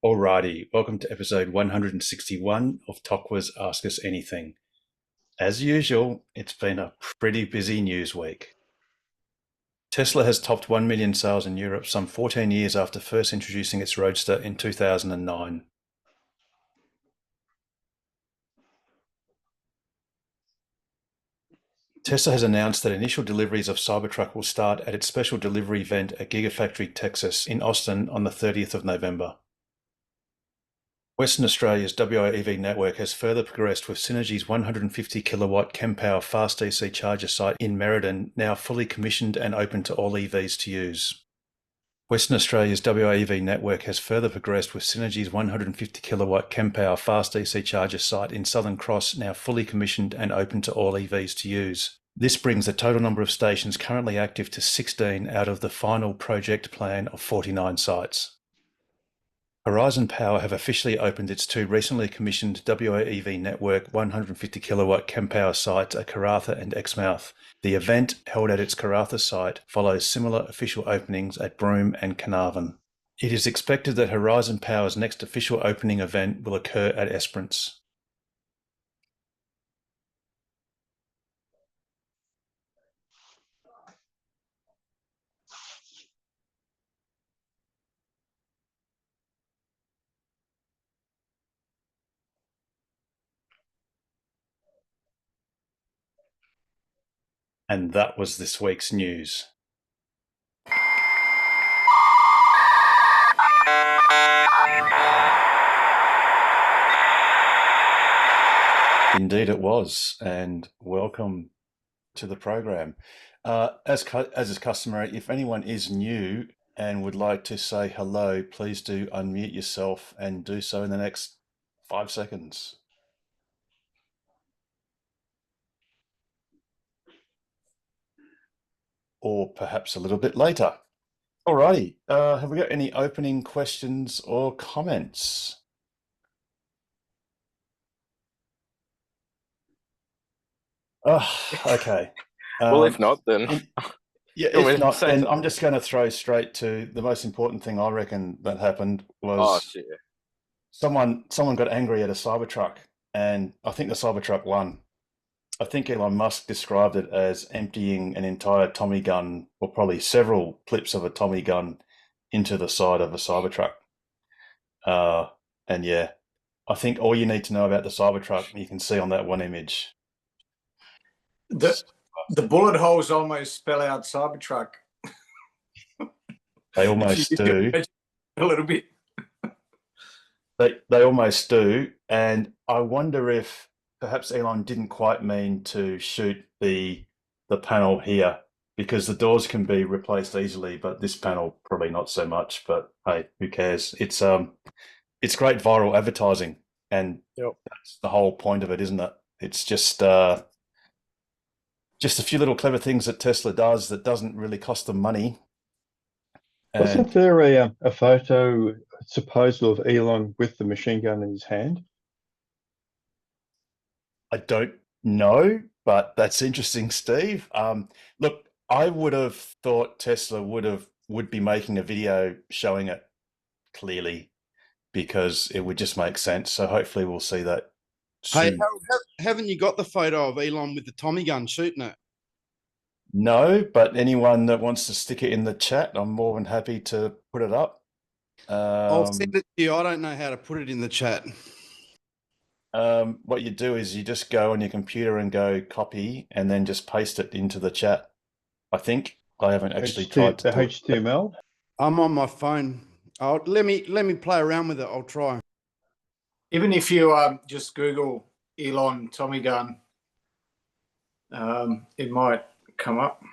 Alrighty, welcome to episode 161 of Tokwa's Ask Us Anything. As usual, it's been a pretty busy news week. Tesla has topped 1 million sales in Europe some 14 years after first introducing its Roadster in 2009. Tesla has announced that initial deliveries of Cybertruck will start at its special delivery event at Gigafactory Texas in Austin on the 30th of November. Western Australia's WA network has further progressed with Synergy's 150 kilowatt Kempower fast DC charger site in Merredin now fully commissioned and open to all EVs to use. Western Australia's WA network has further progressed with Synergy's 150 kilowatt Kempower fast DC charger site in Southern Cross now fully commissioned and open to all EVs to use. This brings the total number of stations currently active to 16 out of the final project plan of 49 sites. Horizon Power have officially opened its two recently commissioned WA network 150 kilowatt Kempower sites at Karratha and Exmouth. The event, held at its Karratha site, follows similar official openings at Broome and Carnarvon. It is expected that Horizon Power's next official opening event will occur at Esperance. And that was this week's news. Indeed it was, and welcome to the program. As is customary, if anyone is new and would like to say hello, please do unmute yourself and do so in the next 5 seconds. Or perhaps a little bit later. Alrighty, have we got any opening questions or comments? Okay. Well, if not, then yeah, if not, then I'm just going to throw straight to the most important thing I reckon that happened was someone got angry at a Cybertruck, and I think the Cybertruck won. I think Elon Musk described it as emptying an entire Tommy gun, or probably several clips of a Tommy gun, into the side of a Cybertruck. And yeah, I think all you need to know about the Cybertruck, you can see on that one image. The bullet holes almost spell out Cybertruck. They almost do. A little bit. They almost do. And I wonder if perhaps Elon didn't quite mean to shoot the panel here, because the doors can be replaced easily, but this panel probably not so much. But hey, who cares? It's great viral advertising, and that's the whole point of it, isn't it? It's just a few little clever things that Tesla does that doesn't really cost them money. Wasn't there a photo supposed of Elon with the machine gun in his hand? I don't know, but that's interesting, Steve. Look, I would have thought Tesla would be making a video showing it clearly, because it would just make sense. So hopefully we'll see that soon. Hey, haven't you got the photo of Elon with the Tommy gun shooting it? No, but anyone that wants to stick it in the chat, I'm more than happy to put it up. I'll send it to you. I don't know how to put it in the chat. What you do is you just go on your computer and go copy, and then just paste it into the chat. I think I haven't actually tried to the HTML. I'm on my phone. Let me play around with it. I'll try. Even if you just Google Elon Tommy gun, it might come up.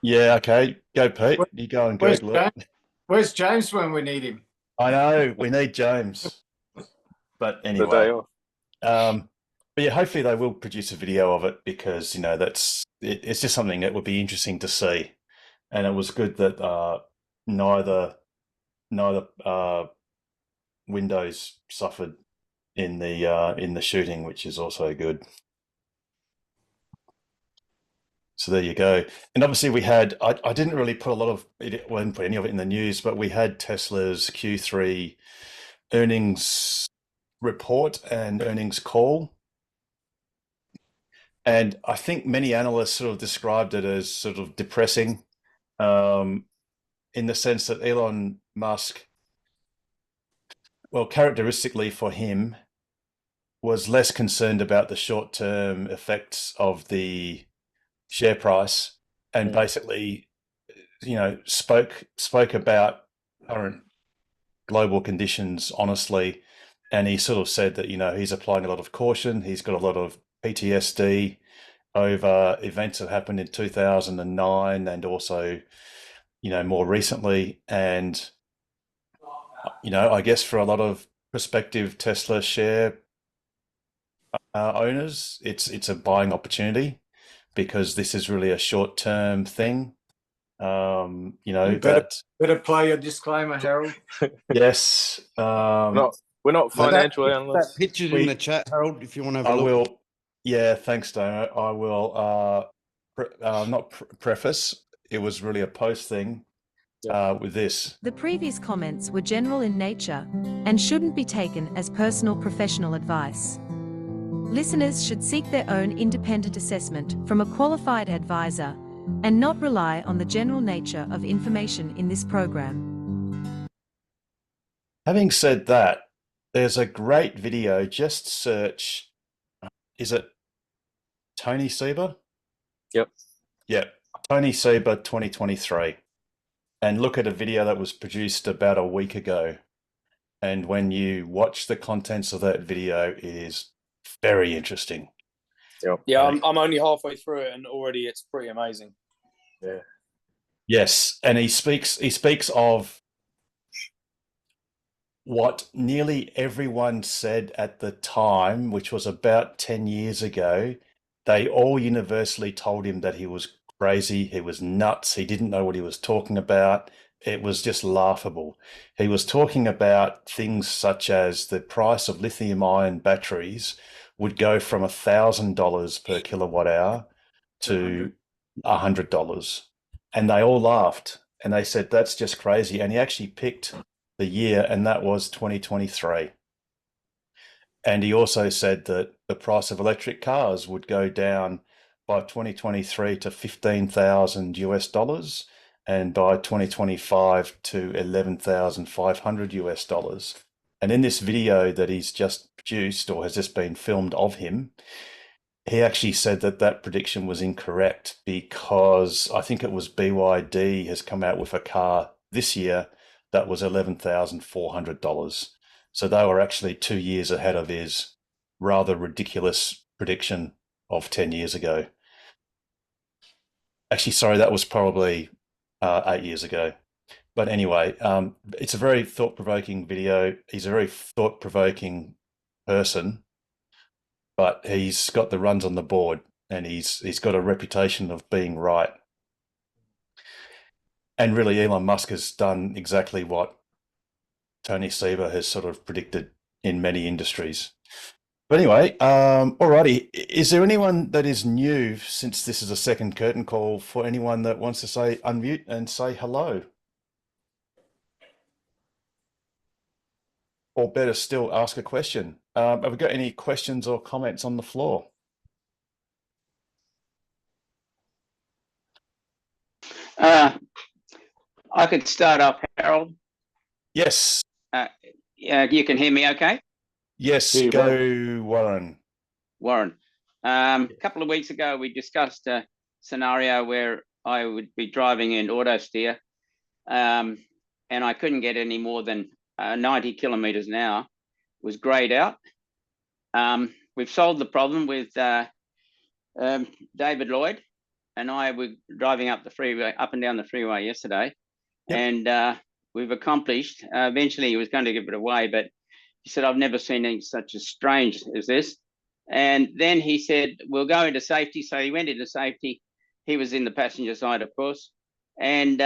Yeah, okay. Go, Pete. You go and Google it. Where's James when we need him? I know, we need James. But anyway. But yeah, hopefully they will produce a video of it, because, you know, it's just something that would be interesting to see. And it was good that neither windows suffered in the shooting, which is also good. So there you go. And obviously we had, I didn't really put a lot of it, well, I didn't put any of it in the news, but we had Tesla's Q3 earnings report and earnings call. And I think many analysts sort of described it as sort of depressing, in the sense that Elon Musk, well, characteristically for him, was less concerned about the short-term effects of the share price and basically, spoke about current global conditions honestly. And he sort of said that, he's applying a lot of caution. He's got a lot of PTSD over events that happened in 2009 and also, more recently. And, I guess for a lot of prospective Tesla share owners, it's a buying opportunity because this is really a short-term thing. Better play your disclaimer, Harold. Yes. We're not financial analysts. That pictured in the chat, Harold, if you want to have a look. I will. Yeah, thanks, Damo. I will not preface. It was really a post thing with this. The previous comments were general in nature and shouldn't be taken as personal professional advice. Listeners should seek their own independent assessment from a qualified advisor and not rely on the general nature of information in this program. Having said that, there's a great video. Just search, is it Tony Seba? Yep. Yep. Tony Seba 2023. And look at a video that was produced about a week ago. And when you watch the contents of that video, it is very interesting. Yep. Yeah, I'm only halfway through it and already it's pretty amazing. Yeah. Yes. And he speaks of what nearly everyone said at the time, which was about 10 years ago. They all universally told him that he was crazy, he was nuts, he didn't know what he was talking about. It was just laughable. He was talking about things such as the price of lithium-ion batteries would go from $1,000 per kilowatt hour to $100. And they all laughed and they said, that's just crazy. And he actually picked the year, and that was 2023. And he also said that the price of electric cars would go down by 2023 to $15,000 and by 2025 to $11,500. And in this video that he's just produced or has just been filmed of him, he actually said that that prediction was incorrect because I think it was BYD has come out with a car this year that was $11,400. So they were actually 2 years ahead of his rather ridiculous prediction of 10 years ago. Actually, sorry, that was probably 8 years ago. But anyway, it's a very thought-provoking video. He's a very thought-provoking person, but he's got the runs on the board and he's got a reputation of being right. And really, Elon Musk has done exactly what Tony Seba has sort of predicted in many industries. But anyway, alrighty. Is there anyone that is new, since this is a second curtain call, for anyone that wants to say unmute and say hello? Or better still, ask a question. Have we got any questions or comments on the floor? I could start off, Harold. Yes. You can hear me okay? Yes, go Warren. Warren. A couple of weeks ago, we discussed a scenario where I would be driving in auto steer and I couldn't get any more than 90 kilometers an hour. It was grayed out. We've solved the problem with David Lloyd and I were driving up and down the freeway yesterday. Yep. And we've accomplished, eventually he was going to give it away, but he said, I've never seen anything such as strange as this. And then he said, we'll go into safety. So he went into safety. He was in the passenger side, of course. And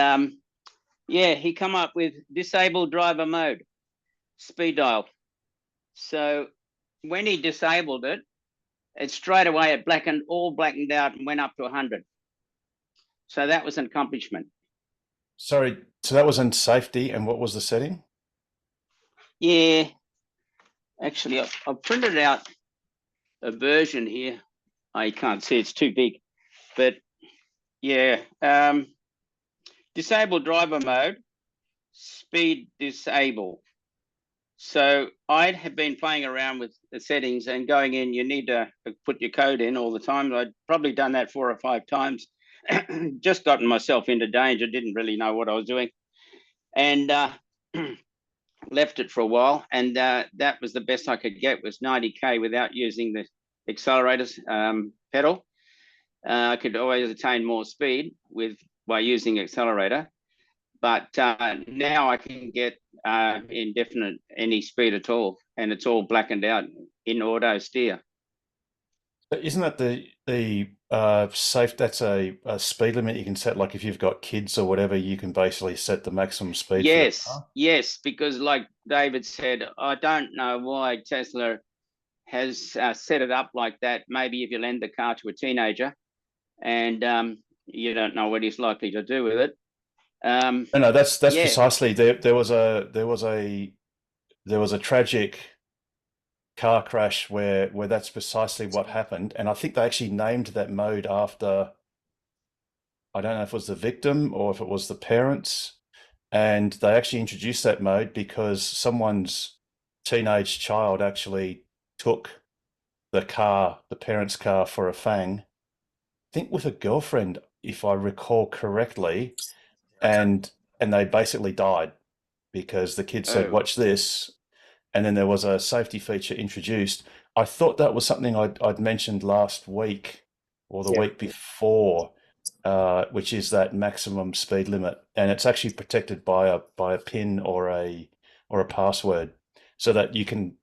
he come up with disabled driver mode. speed dial. So when he disabled it, straight away it blackened out and went up to 100. So that was an accomplishment. Sorry, so that was in safety, and what was the setting? Yeah, actually, I printed out a version here. I can't see, it's too big, but yeah, disable driver mode, speed disable. So I have been playing around with the settings and going in, you need to put your code in all the time. I'd probably done that 4 or 5 times, just gotten myself into danger, didn't really know what I was doing. And left it for a while. And that was the best I could get, was 90K without using the accelerators pedal. I could always attain more speed by using accelerator. But now I can get indefinite any speed at all, and it's all blackened out in auto steer. But isn't that the safe? That's a speed limit you can set. Like if you've got kids or whatever, you can basically set the maximum speed. Yes, yes, because like David said, I don't know why Tesla has set it up like that. Maybe if you lend the car to a teenager, and you don't know what he's likely to do with it. No, that's precisely. There was a tragic car crash where that's precisely what happened, and I think they actually named that mode after, I don't know if it was the victim or if it was the parents, and they actually introduced that mode because someone's teenage child actually took the parents' car for a fang, I think with a girlfriend, if I recall correctly. And they basically died because the kid said, "Watch this," and then there was a safety feature introduced. I thought that was something I'd mentioned last week or the week before, which is that maximum speed limit, and it's actually protected by a PIN or a password, so that you can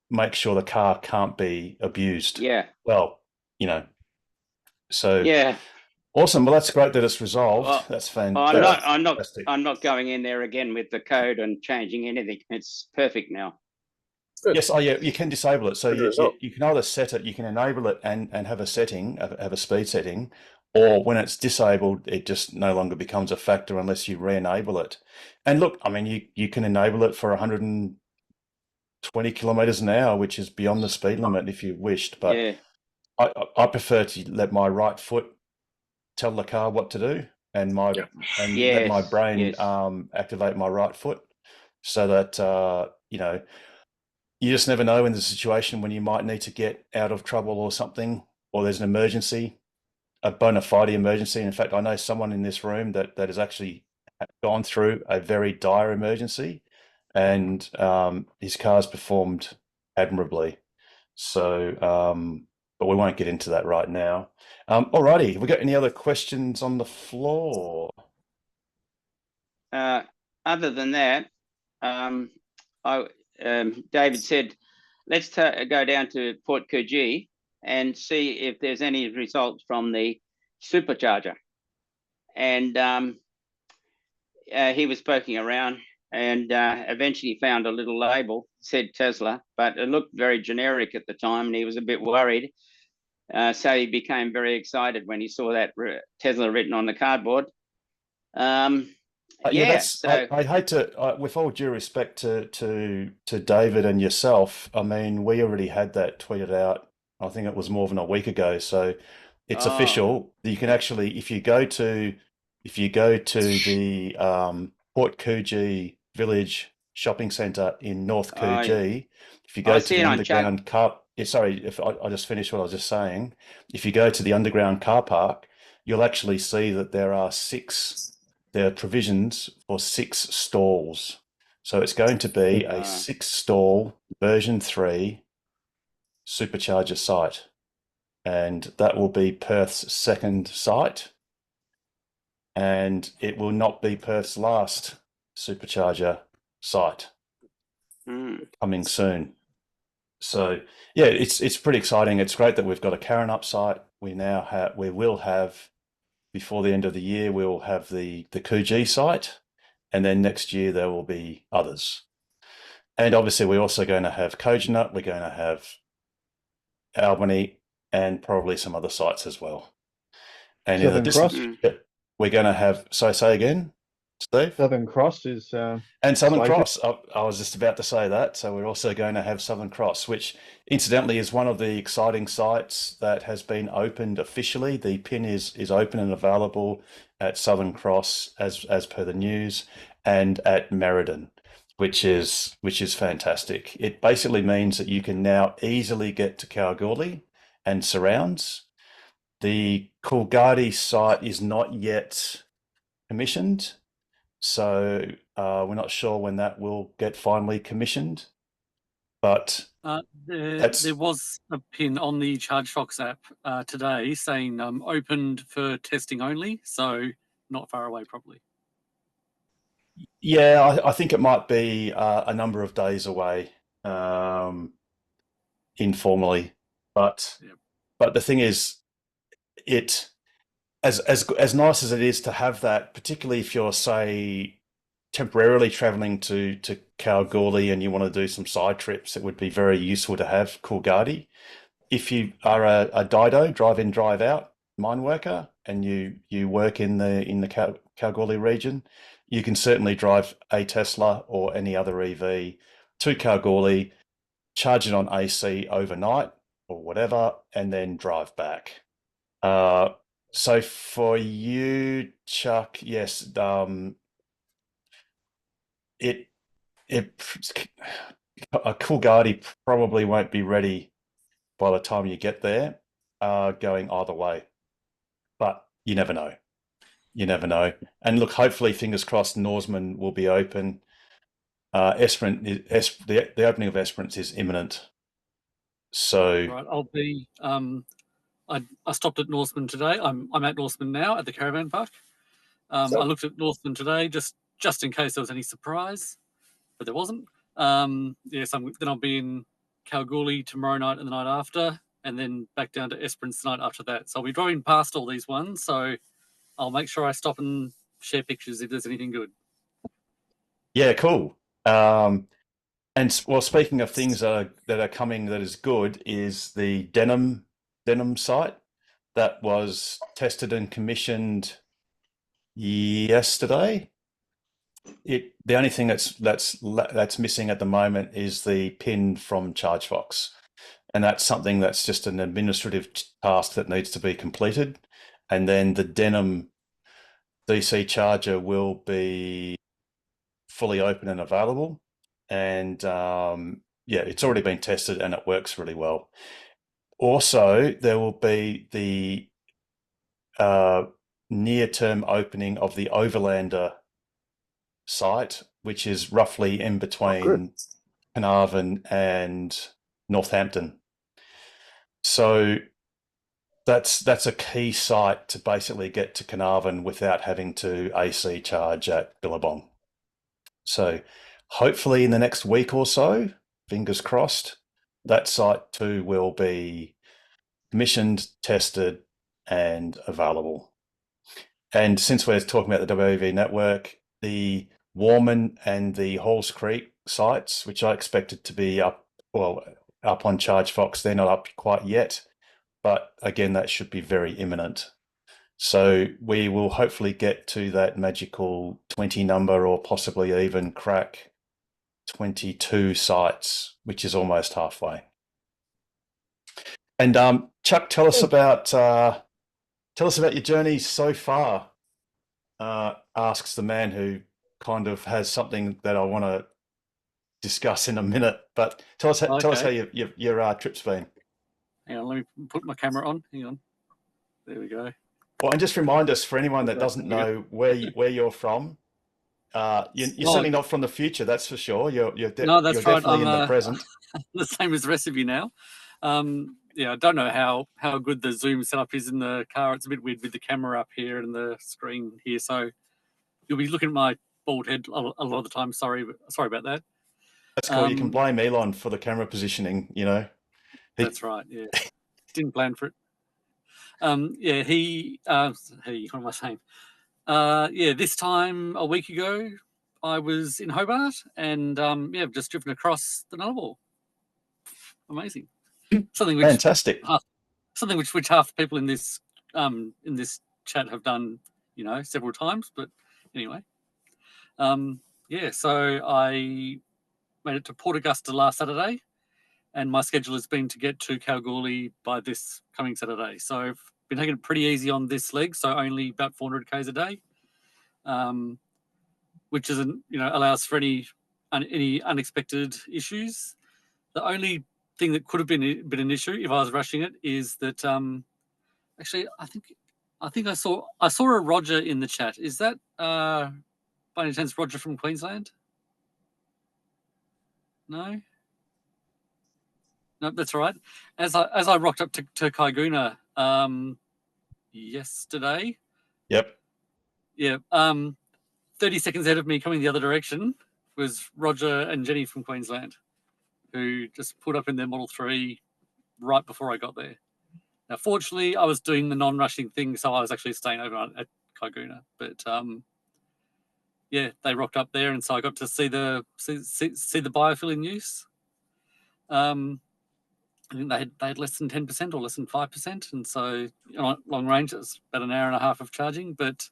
make sure the car can't be abused. Yeah. Well, you know. So yeah. Awesome. Well, that's great that it's resolved. Well, that's fantastic. I'm not going in there again with the code and changing anything. It's perfect now. Good. Yes. Oh, yeah. You can disable it. So Good you can either set it, you can enable it and have a setting, have a speed setting, or when it's disabled, it just no longer becomes a factor unless you re-enable it. And look, I mean, you can enable it for 120 kilometers an hour, which is beyond the speed limit if you wished. But Yeah. I prefer to let my right foot tell the car what to do, and let my brain activate my right foot, so that you know, you just never know in the situation when you might need to get out of trouble or something, or there's an emergency, a bona fide emergency. In fact, I know someone in this room that has actually gone through a very dire emergency, and his car's performed admirably. So but we won't get into that right now. Alrighty, have we got any other questions on the floor? Other than that, David said, let's go down to Port Coogee and see if there's any results from the supercharger. And he was poking around and eventually found a little label, said Tesla, but it looked very generic at the time, and he was a bit worried. So he became very excited when he saw that Tesla written on the cardboard. I hate to, with all due respect to David and yourself, I mean, we already had that tweeted out. I think it was more than a week ago. So it's official. You can actually, if you go to the Port Coogee Village Shopping Centre in North Coogee, if you go to the underground car. Sorry, if I just finished what I was just saying. If you go to the underground car park, you'll actually see that there are provisions for 6 stalls. So it's going to be a 6-stall version 3 supercharger site. And that will be Perth's second site. And it will not be Perth's last supercharger site. Coming soon. So yeah, it's pretty exciting. It's great that we've got a Karrinyup site. We will have before the end of the year, we'll have the Coogee site, and then next year there will be others. And obviously, we're also going to have Kojonup, we're going to have Albany, and probably some other sites as well. And in the Southern distance, Cross. we're going to have, so say again, Steve? Southern Cross is and Southern slated. Cross. I was just about to say that. So we're also going to have Southern Cross, which incidentally is one of the exciting sites that has been opened officially. The pin is open and available at Southern Cross as per the news, and at Merredin, which is fantastic. It basically means that you can now easily get to Kalgoorlie and surrounds. The Coolgardie site is not yet commissioned, so we're not sure when that will get finally commissioned. But there was a pin on the ChargeFox app today saying opened for testing only, so not far away probably. Yeah, I think it might be a number of days away informally. But the thing is, it as nice as it is to have that, particularly if you're, say, temporarily traveling to Kalgoorlie and you want to do some side trips, it would be very useful to have Coolgardie. If you are a Dido, drive in, drive out mine worker, and you work in the Kalgoorlie region, you can certainly drive a Tesla or any other EV to Kalgoorlie, charge it on AC overnight or whatever, and then drive back. So for you, Chuck, yes, a Coolgardie probably won't be ready by the time you get there, going either way. But you never know. You never know. And look, hopefully, fingers crossed, Norseman will be open. The opening of Esperance is imminent. So right, I'll be. I stopped at Norseman today. I'm at Norseman now at the caravan park. I looked at Norseman today just in case there was any surprise, but there wasn't. Yes, then I'll be in Kalgoorlie tomorrow night and the night after, and then back down to Esperance the night after that. So I'll be driving past all these ones, so I'll make sure I stop and share pictures if there's anything good. Yeah, cool. And well, speaking of things that are coming that is good, is the Denim site that was tested and commissioned yesterday. The only thing that's missing at the moment is the pin from ChargeFox, and that's something that's just an administrative task that needs to be completed, and then the Denim DC charger will be fully open and available. And yeah, it's already been tested and it works really well. Also, there will be the near-term opening of the Overlander site, which is roughly in between Carnarvon and Northampton. So that's a key site to basically get to Carnarvon without having to AC charge at Billabong. So hopefully in the next week or so, fingers crossed, that site too will be commissioned, tested, and available. And since we're talking about the WAV network, the Warman and the Halls Creek sites, which I expected to be up on ChargeFox, they're not up quite yet, but again, that should be very imminent. So we will hopefully get to that magical 20 number, or possibly even crack 22 sites, which is almost halfway. And Chuck, tell us about your journey so far. Asks the man who kind of has something that I want to discuss in a minute. But tell us how your trip's been. Hang on, let me put my camera on. Hang on. There we go. Well, and just remind us, for anyone that doesn't know where you're from, you're certainly not from the future, that's for sure. You're definitely in the present. The same as the rest of you now. Yeah, I don't know how good the Zoom setup is in the car. It's a bit weird with the camera up here and the screen here. So you'll be looking at my bald head a lot of the time. Sorry about that. That's cool. You can blame Elon for the camera positioning, you know. That's right, yeah. Didn't plan for it. What am I saying? Yeah, this time a week ago, I was in Hobart and yeah, just driven across the Nullarbor. Amazing. Something which Fantastic. Something which half the people in this chat have done, you know, several times. But anyway, yeah. So I made it to Port Augusta last Saturday, and my schedule has been to get to Kalgoorlie by this coming Saturday. So I've been taking it pretty easy on this leg, so only about 400 k's a day, which isn't, you know, allows for any unexpected issues. The only thing that could have been an issue if I was rushing it is that actually I think I saw a Roger in the chat. Is that by any chance Roger from Queensland? No, that's all right. As I rocked up to Kaiguna yesterday. Yep. Yeah. 30 seconds ahead of me coming the other direction was Roger and Jenny from Queensland, who just pulled up in their Model 3 right before I got there. Now, fortunately, I was doing the non-rushing thing, so I was actually staying over at Kaiguna. But yeah, they rocked up there, and so I got to see the biofuel in use. I think they had less than 10% or less than 5%, and so, you know, long range, it was about an hour and a half of charging. But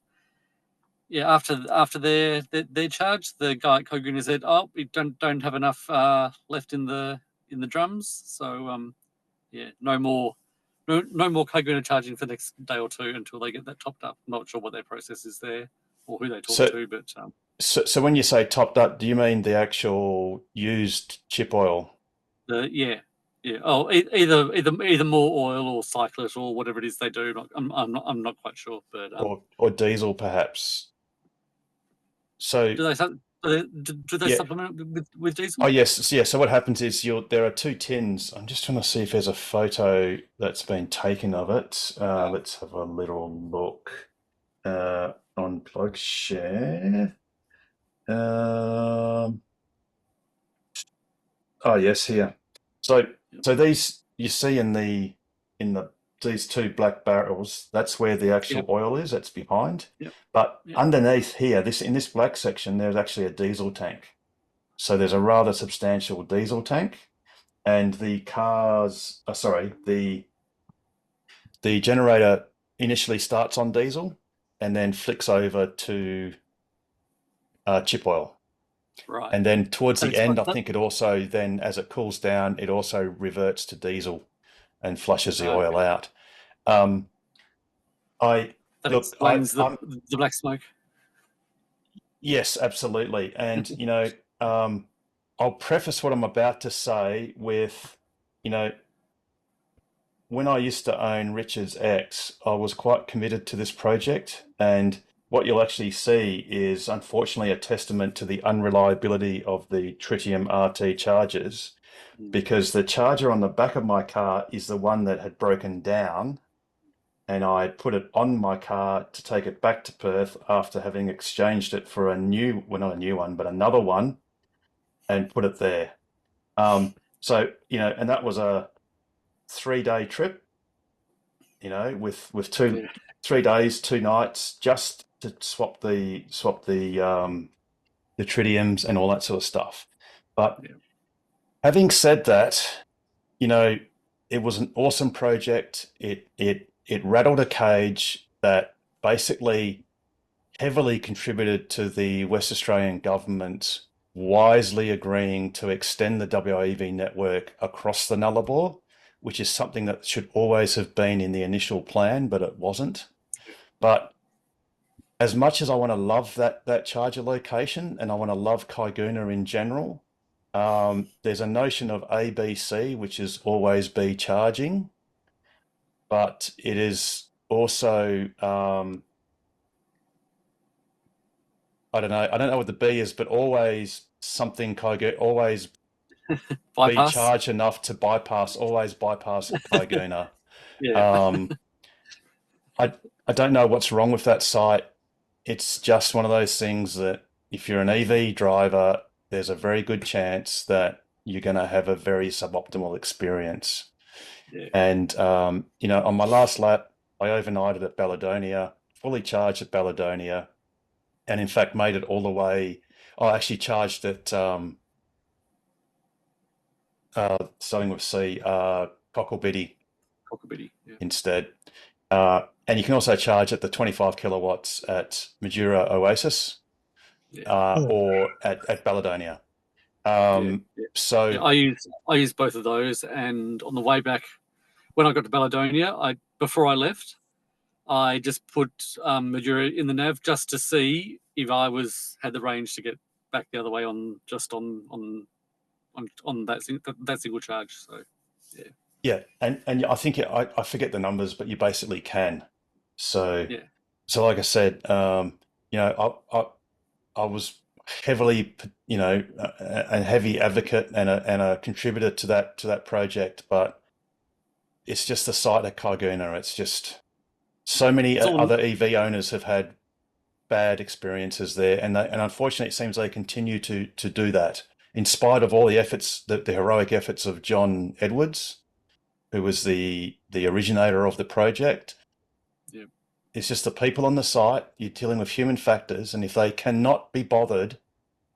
yeah, after their charge, the guy at Kaiguna said, "Oh, we don't have enough left in the drums, so yeah, no more Kaiguna charging for the next day or two until they get that topped up." I'm not sure what their process is there or who they talk to, but so when you say topped up, do you mean the actual used chip oil? Yeah. Oh, either more oil or cyclist or whatever it is they do. I'm not quite sure, but or diesel perhaps. So do they supplement with diesel? Oh yes, yeah. So what happens is there are two tins. I'm just trying to see if there's a photo that's been taken of it. Let's have a little look on PlugShare. Oh yes, here. So these you see in these two black barrels, that's where the actual oil is. That's behind. Yep. But underneath here, in this black section, there's actually a diesel tank. So there's a rather substantial diesel tank, and the generator initially starts on diesel and then flicks over to chip oil. Right. And then towards the end, I think it also then, as it cools down, it also reverts to diesel and flushes the oil out. That explains the black smoke. Yes, absolutely. And, you know, I'll preface what I'm about to say with, you know, when I used to own Richards X, I was quite committed to this project. And what you'll actually see is, unfortunately, a testament to the unreliability of the Tritium RT chargers, because the charger on the back of my car is the one that had broken down, and I put it on my car to take it back to Perth after having exchanged it for not a new one, but another one, and put it there. So, you know, and that was a 3-day trip, you know, with 3 days, 2 nights, just to swap the tritiums and all that sort of stuff. But having said that, you know, it was an awesome project. It rattled a cage that basically heavily contributed to the West Australian government wisely agreeing to extend the WAEV network across the Nullarbor, which is something that should always have been in the initial plan, but it wasn't. But as much as I want to love that charger location, and I want to love Kaiguna in general, there's a notion of ABC, which is always be charging, but it is also I don't know what the B is, but always something always be charged enough to always bypass Kaiguna. I don't know what's wrong with that site. It's just one of those things that if you're an EV driver, there's a very good chance that you're going to have a very suboptimal experience. And, you know, on my last lap, I overnighted at Balladonia, fully charged at Balladonia, and in fact made it all the way I actually charged at starting with C, Cocklebiddy Cockabiddy. Yeah. instead. And you can also charge at the 25 kilowatts at Majura Oasis or at Balladonia. So yeah, I use both of those, and on the way back, when I got to Balladonia, before I left, I just put Majura in the nav just to see if I had the range to get back the other way on that single charge. So yeah, and I think I forget the numbers, but you basically can. So like I said, you know, I was heavily, you know, a heavy advocate and a contributor to that project, but it's just the site at Kaiguna. It's just so many other EV owners have had bad experiences there, and unfortunately, it seems they continue to do that in spite of all the efforts, the heroic efforts of John Edwards, who was the originator of the project. Yep. It's just the people on the site. You're dealing with human factors, and if they cannot be bothered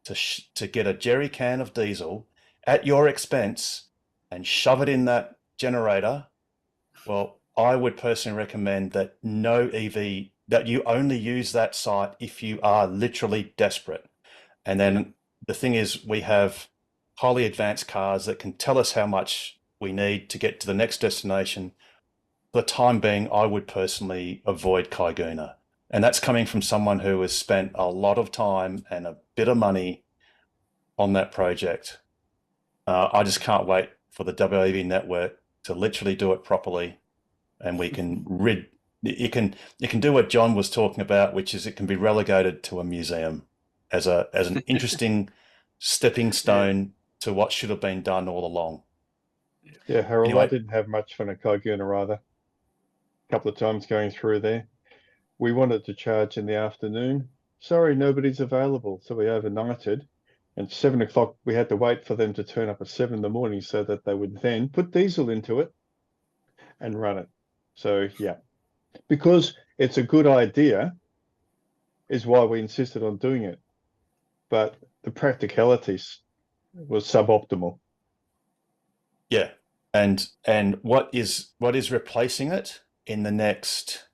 to get a jerry can of diesel at your expense and shove it in that generator, well, I would personally recommend that that you only use that site if you are literally desperate. And then the thing is, we have highly advanced cars that can tell us how much we need to get to the next destination. For the time being, I would personally avoid Kaiguna. And that's coming from someone who has spent a lot of time and a bit of money on that project. I just can't wait for the WAV network to literally do it properly, and we can it can do what John was talking about, which is it can be relegated to a museum as an interesting stepping stone to what should have been done all along. Yeah, Harold, Anyway. I didn't have much fun at Kaiguna either. A couple of times going through there. We wanted to charge in the afternoon. Sorry, nobody's available. So we overnighted. And 7 o'clock, we had to wait for them to turn up at 7 in the morning so that they would then put diesel into it and run it. So, yeah, because it's a good idea is why we insisted on doing it. But the practicalities was suboptimal. Yeah. And what is replacing it in the next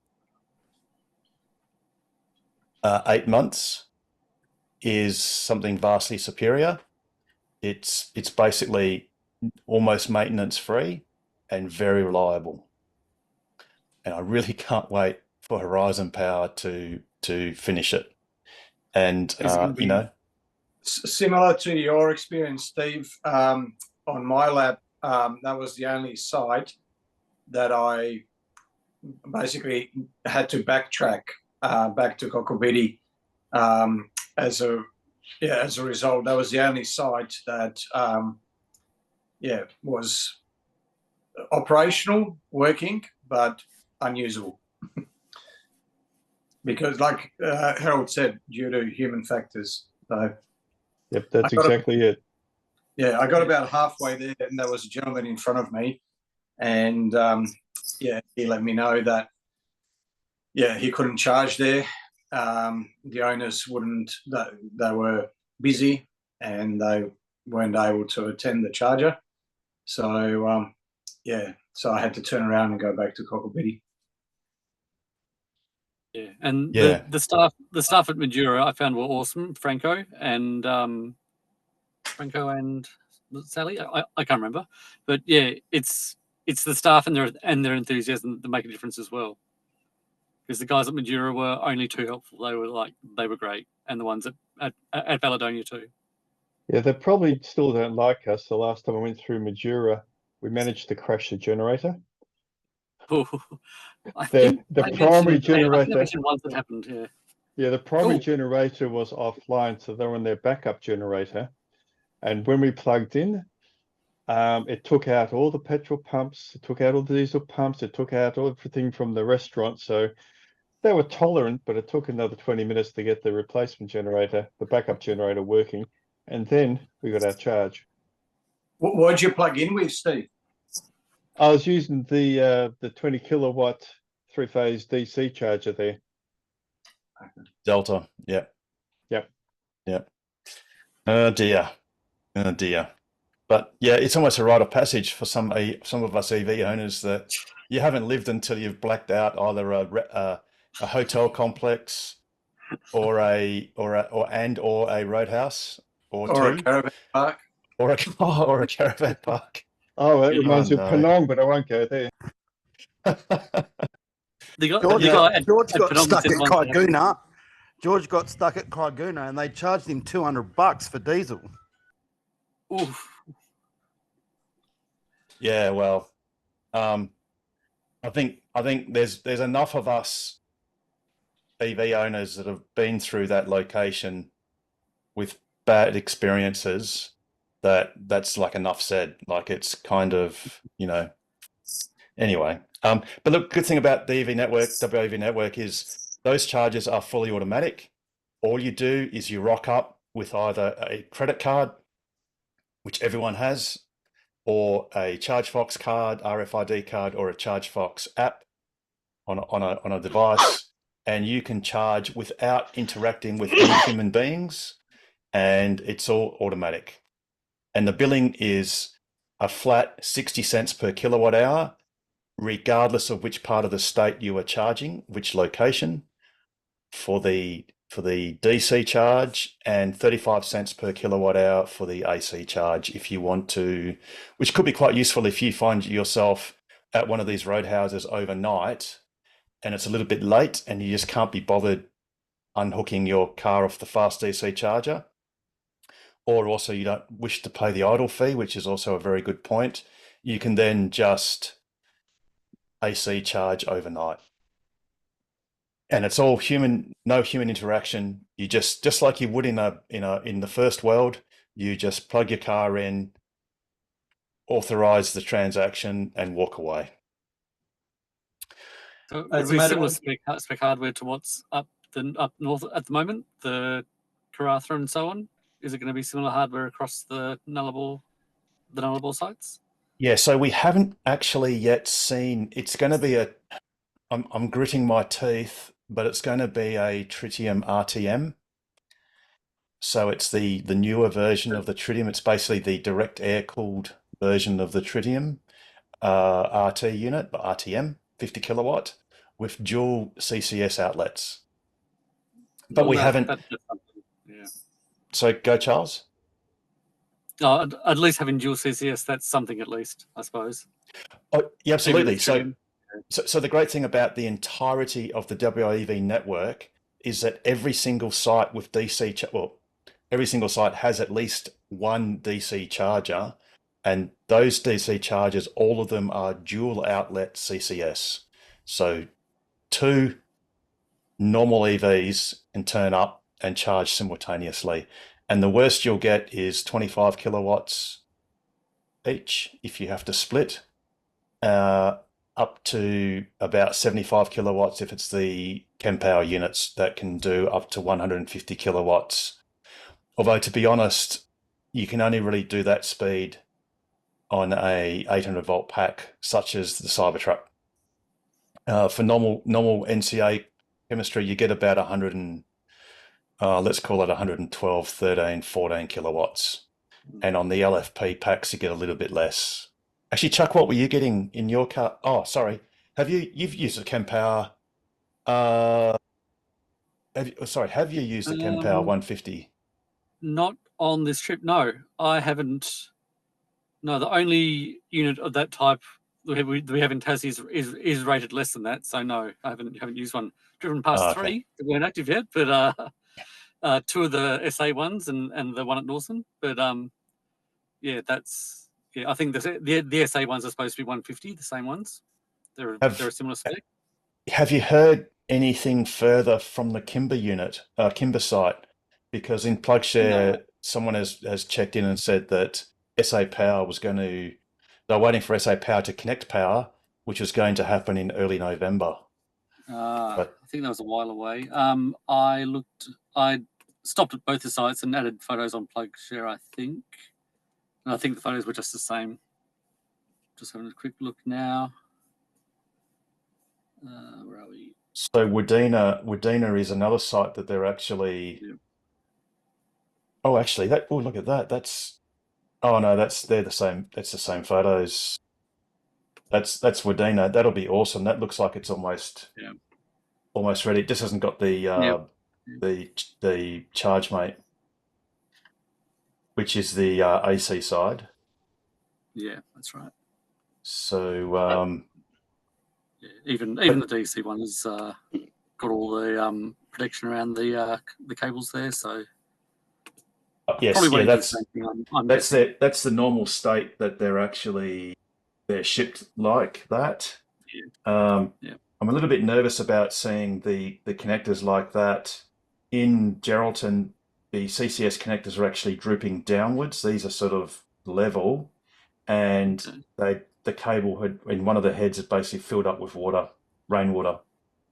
8 months is something vastly superior. It's basically almost maintenance free and very reliable. And I really can't wait for Horizon Power to finish it. And you know, similar to your experience, Steve, on my lab, that was the only site that I basically had to backtrack back to Cocklebiddy as a result. That was the only site that was operational, working, but unusable. Because like Harold said, due to human factors. So yep, that's exactly it. Yeah, I got about halfway there, and there was a gentleman in front of me, and he let me know that he couldn't charge there. The owners wouldn't; they were busy and they weren't able to attend the charger. So so I had to turn around and go back to Cocklebiddy. Yeah, and the staff at Majura I found were awesome. Franco and Sally. I can't remember, but yeah, it's the staff and their enthusiasm that make a difference as well. Because the guys at Majura were only too helpful. They were great, and the ones at Balladonia too. Yeah, they probably still don't like us. The last time I went through Majura, we managed to crash the generator. The primary generator. I mentioned once it happened. Yeah. Yeah, the primary generator was offline, so they were on their backup generator. And when we plugged in, it took out all the petrol pumps, it took out all the diesel pumps, it took out everything from the restaurant. So they were tolerant, but it took another 20 minutes to get the replacement generator, the backup generator working. And then we got our charge. What did you plug in with, Steve? I was using the 20 kilowatt 3-phase DC charger there. Delta, yeah. Yep. Yep. Oh dear. Oh dear. But yeah, it's almost a rite of passage for some of us EV owners that you haven't lived until you've blacked out either a hotel complex or a roadhouse or Or a two caravan park. or a or a caravan park. Oh, that Yeah. reminds me Oh, of no. Penong, but I won't go there. The guy, George, the guy at, George at got Penong stuck said at one thing. Kaiguna. George got stuck at Kaiguna, and they charged him $200 for diesel. Oof. Yeah, well, I think there's enough of us EV owners that have been through that location with bad experiences that's like enough said. Like it's kind of, anyway. But look, good thing about the EV network, WEV network, is those charges are fully automatic. All you do is you rock up with either a credit card, which everyone has, or a ChargeFox card, RFID card, or a ChargeFox app on a device, and you can charge without interacting with any human beings, and it's all automatic. And the billing is a flat 60 cents per kilowatt hour, regardless of which part of the state you are charging, which location, for the DC charge, and 35 cents per kilowatt hour for the AC charge if you want to, which could be quite useful if you find yourself at one of these roadhouses overnight and it's a little bit late and you just can't be bothered unhooking your car off the fast DC charger. Or also you don't wish to pay the idle fee, which is also a very good point. You can then just AC charge overnight. And it's all human, no human interaction. You just like you would in the first world, you just plug your car in, authorize the transaction, and walk away. So As it'll a be matter similar of- spec hardware to what's up north at the moment, the Karratha and so on. Is it going to be similar hardware across the Nullarbor sites? Yeah, so we haven't actually yet seen. It's going to be I'm gritting my teeth, but it's going to be a Tritium RTM. So it's the newer version of the Tritium. It's basically the direct air cooled version of the Tritium RT unit, but RTM, 50 kilowatt, with dual CCS outlets. But we haven't. Yeah. So go, Charles. At least having dual CCS, that's something at least, I suppose. Oh, yeah, absolutely. Tritium. So the great thing about the entirety of the WEV network is that every single site with every single site has at least one DC charger, and those DC chargers, all of them are dual outlet CCS. So 2 normal EVs can turn up and charge simultaneously. And the worst you'll get is 25 kilowatts each if you have to split, up to about 75 kilowatts if it's the Kempower units that can do up to 150 kilowatts. Although, to be honest, you can only really do that speed on a 800 volt pack, such as the Cybertruck. For normal NCA chemistry, you get about 100 and let's call it 112, 13, 14 kilowatts. And on the LFP packs, you get a little bit less. Actually, Chuck, what were you getting in your car? Oh, sorry. You've used a Kempower? Have you used the Kempower 150? Not on this trip. No, I haven't. No, the only unit of that type we have in Tassie is rated less than that. So no, I haven't used one. Driven past 3 that weren't active yet, but 2 of the SA ones and the one at Norseman. But yeah, I think the SA ones are supposed to be 150, the same ones. They're a similar spec. Have you heard anything further from the Kimber unit, Kimber site? Because in PlugShare, someone has checked in and said that SA Power they're waiting for SA Power to connect power, which was going to happen in early November. I think that was a while away. I stopped at both the sites and added photos on PlugShare, I think. And I think the photos were just the same. Just having a quick look now. Where are we? So Wadena is another site that they're actually Oh, actually, look at that. Oh no, they're the same. That's the same photos. That's Wadena. That'll be awesome. That looks like it's almost ready. It just hasn't got the the charge mate, which is the AC side. Yeah, that's right. So even the DC one has got all the protection around the cables there. So yes, probably won't be the that's same thing, I'm guessing. that's the normal state that they're shipped like that. I'm a little bit nervous about seeing the connectors like that in Geraldton. The CCS connectors are actually drooping downwards. These are sort of level, and the cable had in one of the heads had basically filled up with water, rainwater,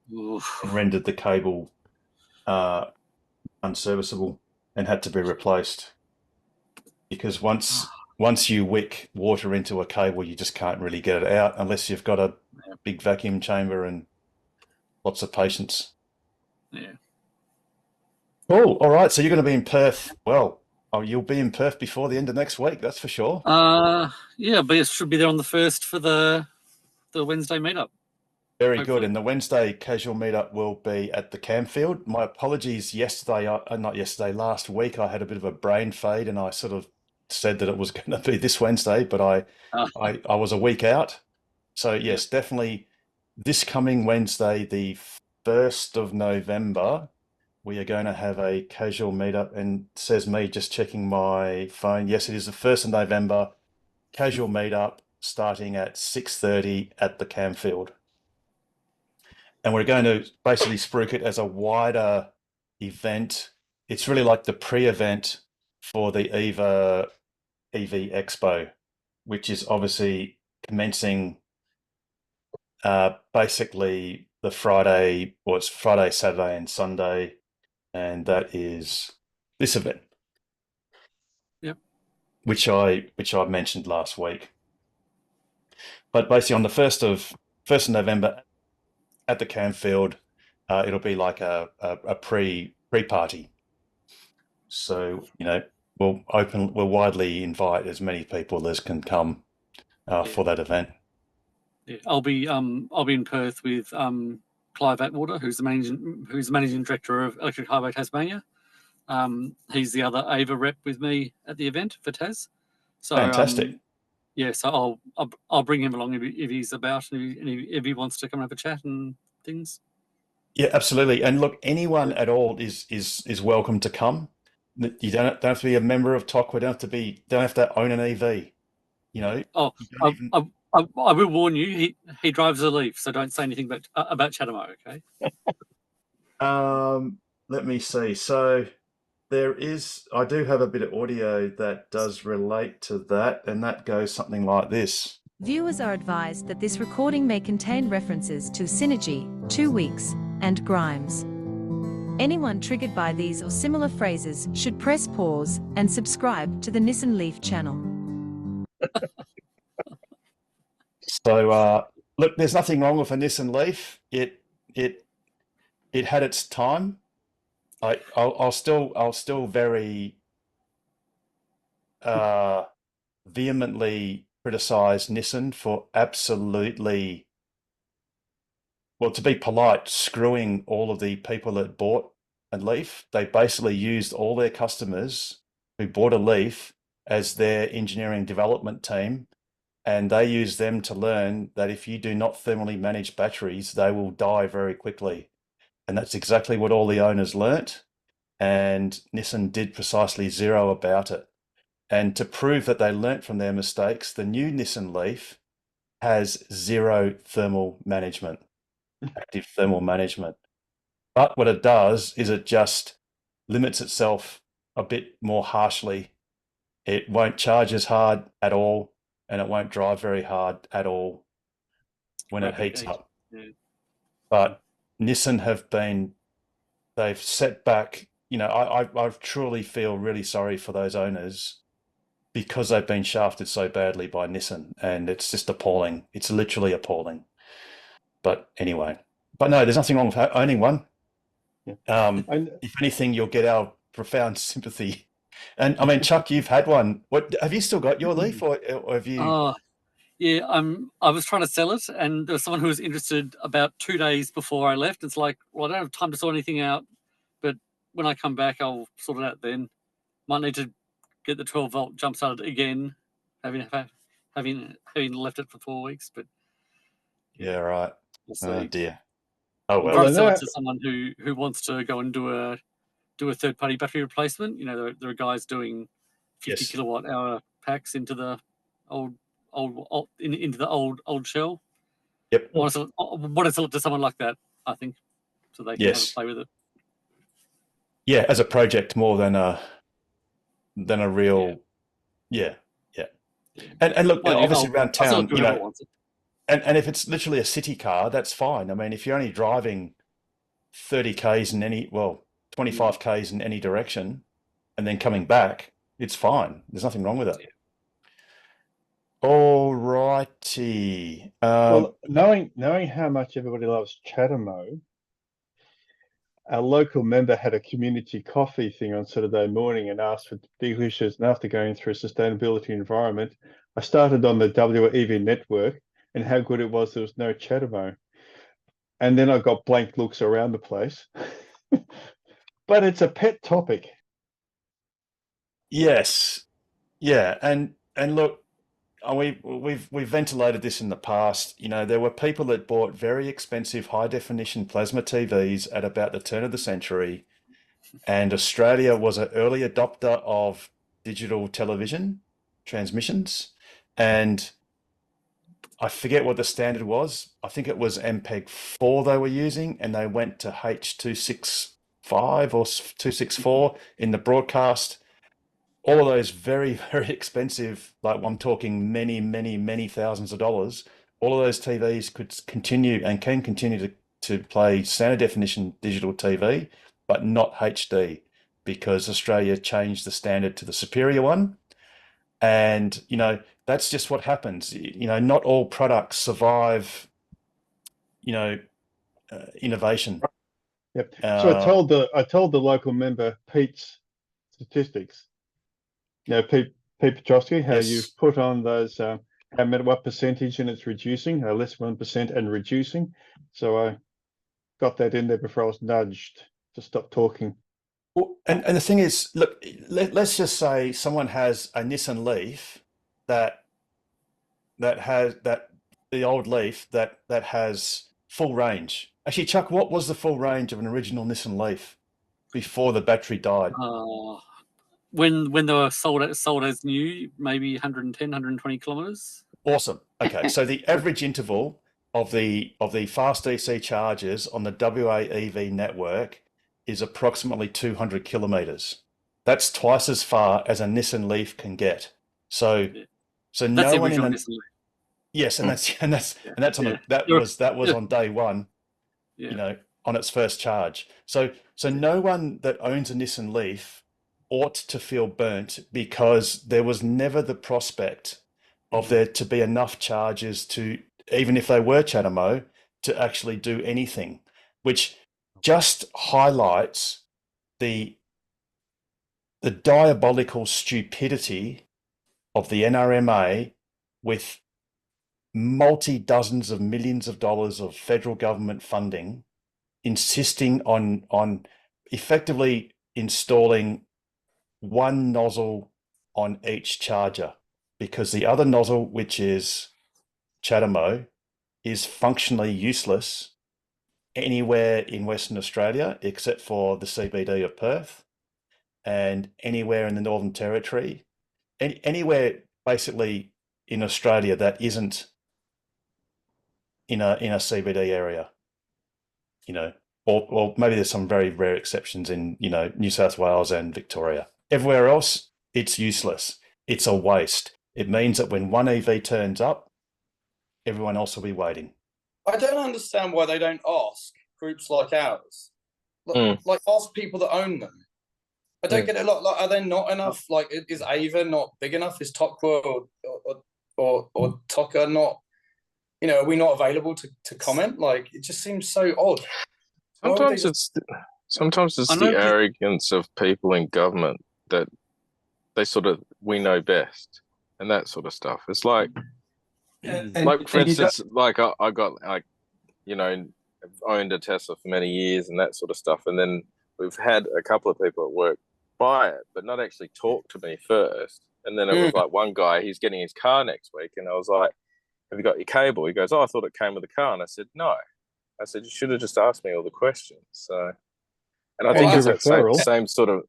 and rendered the cable unserviceable and had to be replaced. Because once you wick water into a cable, you just can't really get it out unless you've got a big vacuum chamber and lots of patience. Yeah. Oh, all right. So you're going to be in Perth. Well, you'll be in Perth before the end of next week. That's for sure. Yeah, but it should be there on the 1st for the Wednesday meetup. Very Hopefully. good. And the Wednesday casual meetup will be at the Camfield. My apologies. Last week I had a bit of a brain fade, and I sort of said that it was going to be this Wednesday, but I was a week out. So yes, definitely this coming Wednesday, the 1st of November, we are going to have a casual meetup. And says me just checking my phone. Yes, it is the 1st of November, casual meetup starting at 6:30 at the Camfield. And we're going to basically spruik it as a wider event. It's really like the pre-event for the EVA EV Expo, which is obviously commencing basically the Friday, or it's Friday, Saturday, and Sunday, and that is this event. Yep. Which I mentioned last week. But basically on the 1st of November at the Camfield, it'll be like a pre-party. So, we'll widely invite as many people as can come for that event. Yeah, I'll be in Perth with Clive Atwater, who's the managing director of Electric Highway Tasmania. He's the other AVA rep with me at the event for Tas. So fantastic. So I'll bring him along if he's about, and if he wants to come and have a chat and things. Yeah, absolutely. And look, anyone at all is welcome to come. You don't have to be a member of TOCWA. Don't have to own an EV. Oh, I will warn you. He drives a Leaf, so don't say anything about Chatamo, okay? Let me see. So I do have a bit of audio that does relate to that, and that goes something like this. Viewers are advised that this recording may contain references to Synergy, 2 Weeks, and Grimes. Anyone triggered by these or similar phrases should press pause and subscribe to the Nissan Leaf channel. So, look, there's nothing wrong with a Nissan Leaf. It had its time. I'll still very vehemently criticize Nissan for absolutely, well, to be polite, screwing all of the people that bought a Leaf. They basically used all their customers who bought a Leaf as their engineering development team, and they used them to learn that if you do not thermally manage batteries, they will die very quickly. And that's exactly what all the owners learnt, and Nissan did precisely zero about it. And to prove that they learnt from their mistakes, the new Nissan Leaf has zero thermal management, active thermal management. But what it does is it just limits itself a bit more harshly. It won't charge as hard at all, and it won't drive very hard at all when it heats up. Yeah. But Nissan they've set back, I truly feel really sorry for those owners because they've been shafted so badly by Nissan, and it's just appalling. It's literally appalling. But anyway, no, there's nothing wrong with owning one. If anything, you'll get our profound sympathy And I mean, Chuck, you've had one. What have you still got your Leaf, or have you? Yeah, I was trying to sell it, and there was someone who was interested about 2 days before I left. It's like, well, I don't have time to sort anything out, but when I come back, I'll sort it out then. Might need to get the 12-volt jump started again, having left it for 4 weeks. But Yeah, right. we'll see. Oh dear. Oh I'm well. trying to sell it to someone who wants to go and do a third-party battery replacement. You know, there are guys doing 50 kilowatt hour packs into the into the old shell. Yep. I want to sell it to someone like that, I think, so they can have a play with it. Yeah, as a project more than a real. Yeah. And look, obviously around town, you know, and if it's literally a city car, that's fine. I mean, if you're only driving 30 k's in 25 k's in any direction, and then coming back, it's fine. There's nothing wrong with it. All righty. Well, knowing how much everybody loves Chatamo, our local member had a community coffee thing on Saturday morning and asked for delicious. And after going through sustainability environment, I started on the WEV network and how good it was. There was no Chatamo, and then I got blank looks around the place. But it's a pet topic. Yes. Yeah, and look. We've ventilated this in the past. You know, there were people that bought very expensive high definition plasma TVs at about the turn of the century, and Australia was an early adopter of digital television transmissions, and I forget what the standard was. I think it was MPEG-4 they were using, and they went to H.265 or 264 in the broadcast. All of those very, very expensive, like I'm talking many thousands of dollars, all of those TVs could continue and can continue to play standard definition digital TV, but not HD, because Australia changed the standard to the superior one. And, you know, that's just what happens. You know, not all products survive, you know, innovation. Yep. So I told the local member Pete's statistics. You know, Pete Petrosky, how you've put on those, what percentage and it's reducing, less than 1% and reducing. So I got that in there before I was nudged to stop talking. Well, and the thing is, look, let's just say someone has a Nissan Leaf that has the old Leaf that has full range. Actually, Chuck, what was the full range of an original Nissan Leaf before the battery died? When they were sold as new, maybe 110, 120 kilometers. Awesome. Okay, so the average interval of the fast DC chargers on the WAEV network is approximately 200 kilometers. That's twice as far as a Nissan Leaf can get. So no one in yes, and that's on that was on day one. You know, on its first charge. So no one that owns a Nissan Leaf ought to feel burnt, because there was never the prospect of there to be enough charges to, even if they were Chatamo, to actually do anything, which just highlights the diabolical stupidity of the NRMA, with multi-dozens of millions of dollars of federal government funding, insisting on effectively installing one nozzle on each charger, because the other nozzle, which is Chatamo, is functionally useless anywhere in Western Australia except for the CBD of Perth, and anywhere in the Northern Territory, anywhere basically in Australia that isn't in a CBD area, you know, or maybe there's some very rare exceptions in, you know, New South Wales and Victoria. Everywhere else, it's useless. It's a waste. It means that when one EV turns up, everyone else will be waiting. I don't understand why they don't ask groups like ours, like ask people that own them. I don't get it. Like, are there not enough? Like, is Ava not big enough? Is Tokwa or Toka not? You know, are we not available to comment? Like, it just seems so odd. Sometimes it's the arrogance of people in government that they sort of, we know best and that sort of stuff. It's like, like for instance, like I got like, you know, owned a Tesla for many years and that sort of stuff. And then we've had a couple of people at work buy it, but not actually talk to me first. And then it was like one guy, he's getting his car next week. And I was like, have you got your cable? He goes, oh, I thought it came with the car. And I said, no. I said, you should have just asked me all the questions. So, and I think it's that same sort of,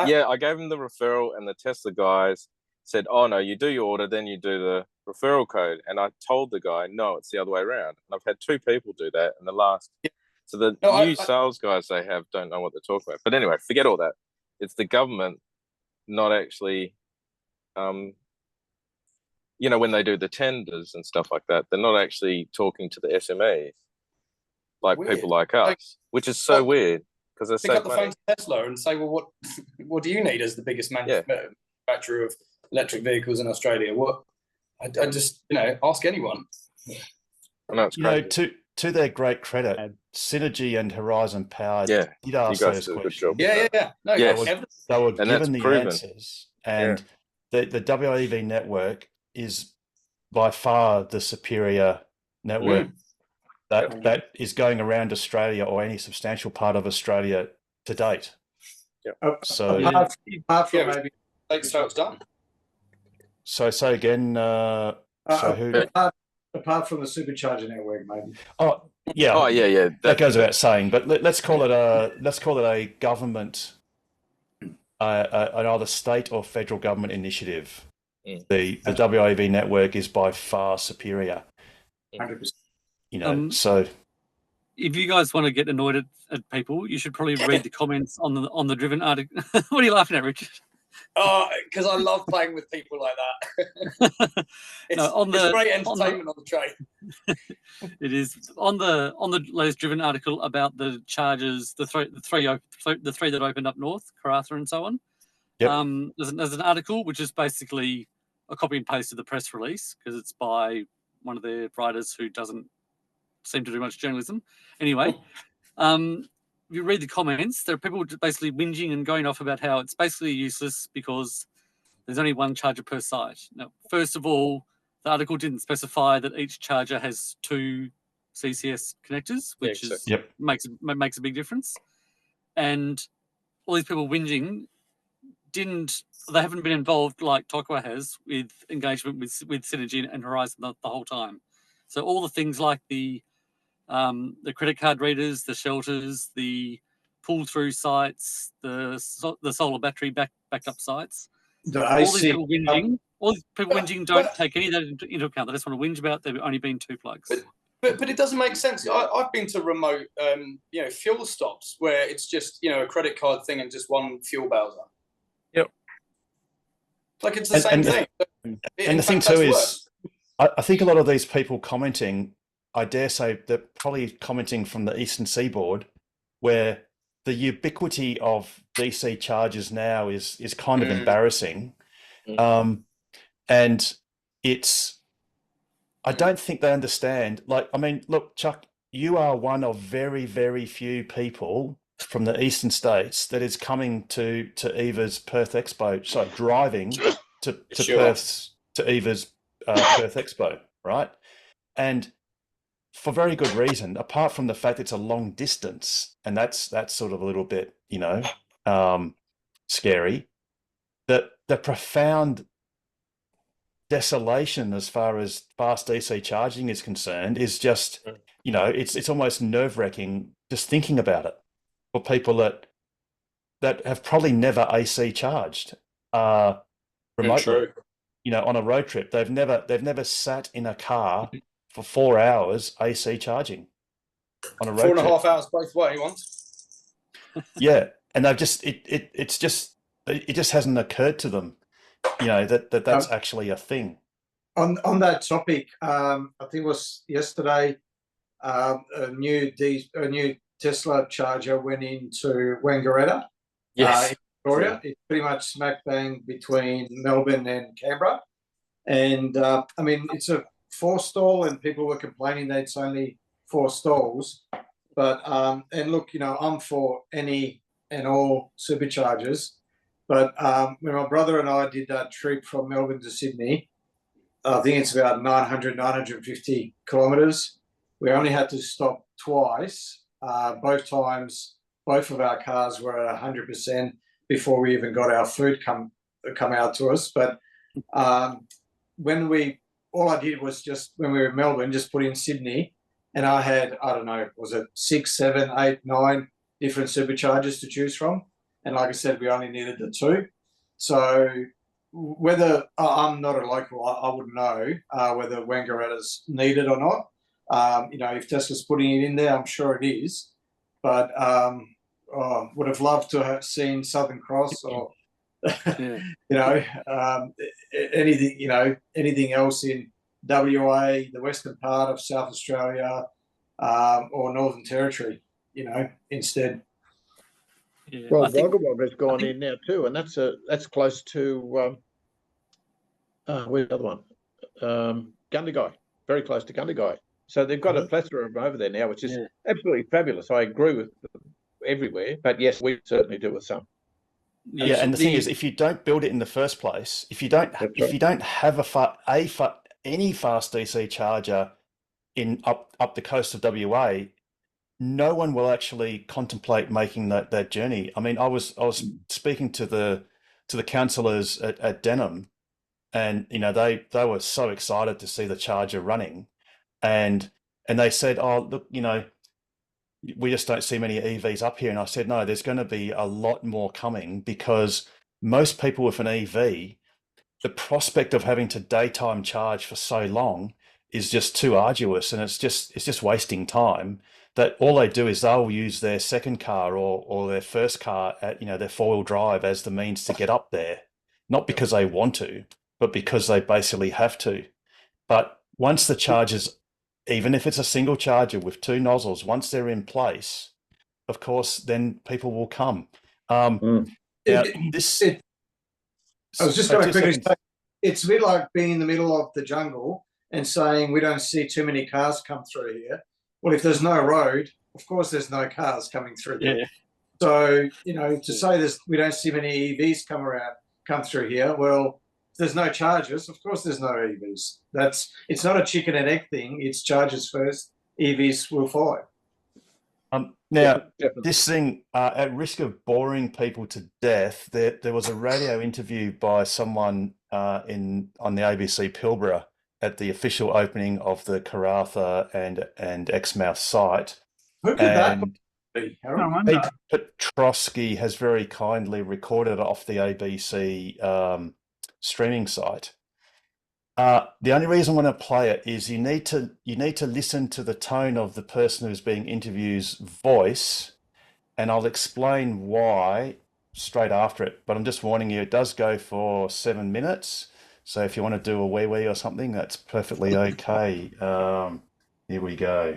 yeah, I gave him the referral, and the Tesla guys said, oh, no, you do your order, then you do the referral code. And I told the guy, no, it's the other way around. And I've had 2 people do that in the last. So the new sales guys they have don't know what they're talking about. But anyway, forget all that. It's the government not actually, you know, when they do the tenders and stuff like that, they're not actually talking to the SMEs, like people like us, which is so weird because they're pick up the phone to Tesla and say, well, what do you need as the biggest manufacturer of electric vehicles in Australia? What I just, you know, ask anyone. I know, it's crazy. To their great credit, Synergy and Horizon Power did ask those questions. No, they were given the answers, and the WLEV network is by far the superior network that is going around Australia or any substantial part of Australia to date. So apart from maybe so it's done. So say again. Apart from the supercharger network, maybe. Oh yeah. Oh yeah. That goes without saying. But let's call it a government, an either state or federal government initiative. The WAV network is by far superior. 100%. You know, so if you guys want to get annoyed at people, you should probably read the comments on the Driven article. What are you laughing at, Richard? Oh, because I love playing with people like that. It's great entertainment on the train. It is on the latest Driven article about the charges, the three that opened up north, Karratha and so on. Yep. There's an article which is basically a copy and paste of the press release because it's by one of their writers who doesn't seem to do much journalism. Anyway, if you read the comments, there are people basically whinging and going off about how it's basically useless because there's only one charger per site. Now, first of all, the article didn't specify that each charger has 2 CCS connectors, which makes a big difference. And all these people whinging they haven't been involved like Tokwa has with engagement with Synergy and Horizon the whole time. So all the things like the credit card readers, the shelters, the pull-through sites, the solar battery backup sites. All these people whinging don't take any of that into account. They just want to whinge about there only being 2 plugs. But it doesn't make sense. I've been to remote, fuel stops where it's just, a credit card thing and just one fuel bowser. Yep. Like it's the same thing. And the thing too is, I think a lot of these people commenting, I dare say they're probably commenting from the Eastern Seaboard, where the ubiquity of DC chargers now is kind of embarrassing. And I don't think they understand. Like, I mean, look, Chuck, you are one of very, very few people from the eastern states that is coming to EVA's Perth Expo, so driving to EVA's Perth Expo, right? And for very good reason, apart from the fact it's a long distance, and that's sort of a little bit, scary. The profound desolation as far as fast DC charging is concerned is just, it's almost nerve-wracking just thinking about it for people that have probably never AC charged remotely. On a road trip. They've never sat in a car for 4 hours AC charging on a road trip. 4.5 hours both way once. Yeah, and they've just it just hasn't occurred to them, that's actually a thing. On that topic, I think it was yesterday, a new Tesla charger went into Wangaratta, in Victoria. It's pretty much smack bang between Melbourne and Canberra, and it's a 4-stall, and people were complaining that it's only 4 stalls. But and look, I'm for any and all superchargers, But when my brother and I did that trip from Melbourne to Sydney, I think it's about 950 kilometres. We only had to stop twice. Both times, both of our cars were at 100% before we even got our food come out to us. But all I did was just, when we were in Melbourne, just put in Sydney, and I had, I don't know, was it 6, 7, 8, 9 different superchargers to choose from? And like I said, we only needed the 2. So whether I'm not a local, I wouldn't know whether Wangaretta's needed or not. If Tesla's putting it in there, I'm sure it is. But would have loved to have seen Southern Cross or anything else in WA, the western part of South Australia, or Northern Territory, instead. Yeah, well, Wagga Wagga's gone in now too, and that's close to where's the other one? Gundagai, very close to Gundagai. So they've got a plethora of them over there now, which is absolutely fabulous. I agree with them everywhere, but yes, we certainly do with some. Yeah, and the thing is, if you don't build it in the first place, if you don't have any fast DC charger up the coast of WA, no one will actually contemplate making that journey. I mean, I was speaking to the councillors at Denham, and they were so excited to see the charger running, and they said, "Oh, look, we just don't see many EVs up here." And I said, "No, there's going to be a lot more coming, because most people with an EV, the prospect of having to daytime charge for so long is just too arduous, and it's just wasting time. That all they do is they'll use their second car or their first car at their 4-wheel drive as the means to get up there, not because they want to, but because they basically have to. But once the chargers, even if it's a single charger with 2 nozzles, once they're in place, of course, then people will come. I was just going to quickly say, it's a bit like being in the middle of the jungle and saying we don't see too many cars come through here. Well, if there's no road, of course there's no cars coming through here. Yeah. So, to say we don't see many EVs come through here, well, if there's no chargers, of course there's no EVs. It's not a chicken and egg thing. It's chargers first, EVs will follow. Now, this thing, at risk of boring people to death, there was a radio interview by someone on the ABC Pilbara at the official opening of the Karratha and Exmouth site. Who could that be? Pete Petrosky has very kindly recorded it off the ABC streaming site. The only reason I want to play it is you need to listen to the tone of the person who's being interviewed's voice, and I'll explain why straight after it. But I'm just warning you, it does go for 7 minutes. So if you want to do a wee or something, that's perfectly okay. Here we go.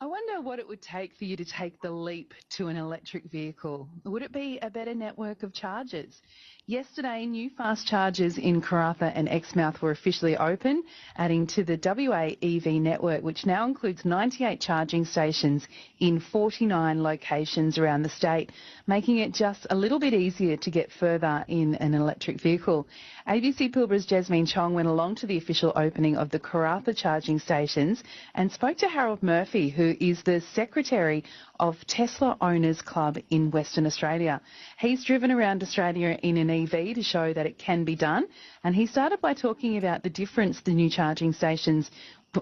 I wonder what it would take for you to take the leap to an electric vehicle. Would it be a better network of chargers? Yesterday, new fast chargers in Karratha and Exmouth were officially open, adding to the WA EV network, which now includes 98 charging stations in 49 locations around the state, making it just a little bit easier to get further in an electric vehicle. ABC Pilbara's Jasmine Chong went along to the official opening of the Karratha charging stations and spoke to Harold Murphy, who is the Secretary of Tesla Owners Club in Western Australia. He's driven around Australia in an EV to show that it can be done, and he started by talking about the difference the new charging stations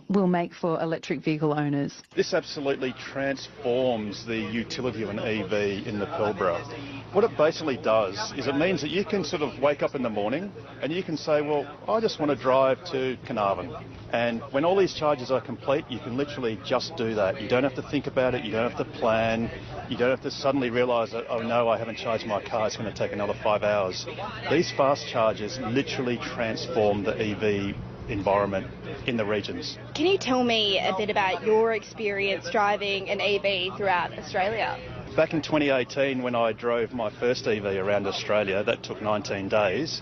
will make for electric vehicle owners. This absolutely transforms the utility of an EV in the Pilbara. What it basically does is it means that you can sort of wake up in the morning and you can say, well, I just want to drive to Carnarvon. And when all these charges are complete, you can literally just do that. You don't have to think about it, you don't have to plan, you don't have to suddenly realise that, oh no, I haven't charged my car, it's going to take another 5 hours. These fast chargers literally transform the EV environment in the regions. Can you tell me a bit about your experience driving an EV throughout Australia? Back in 2018, when I drove my first EV around Australia, that took 19 days.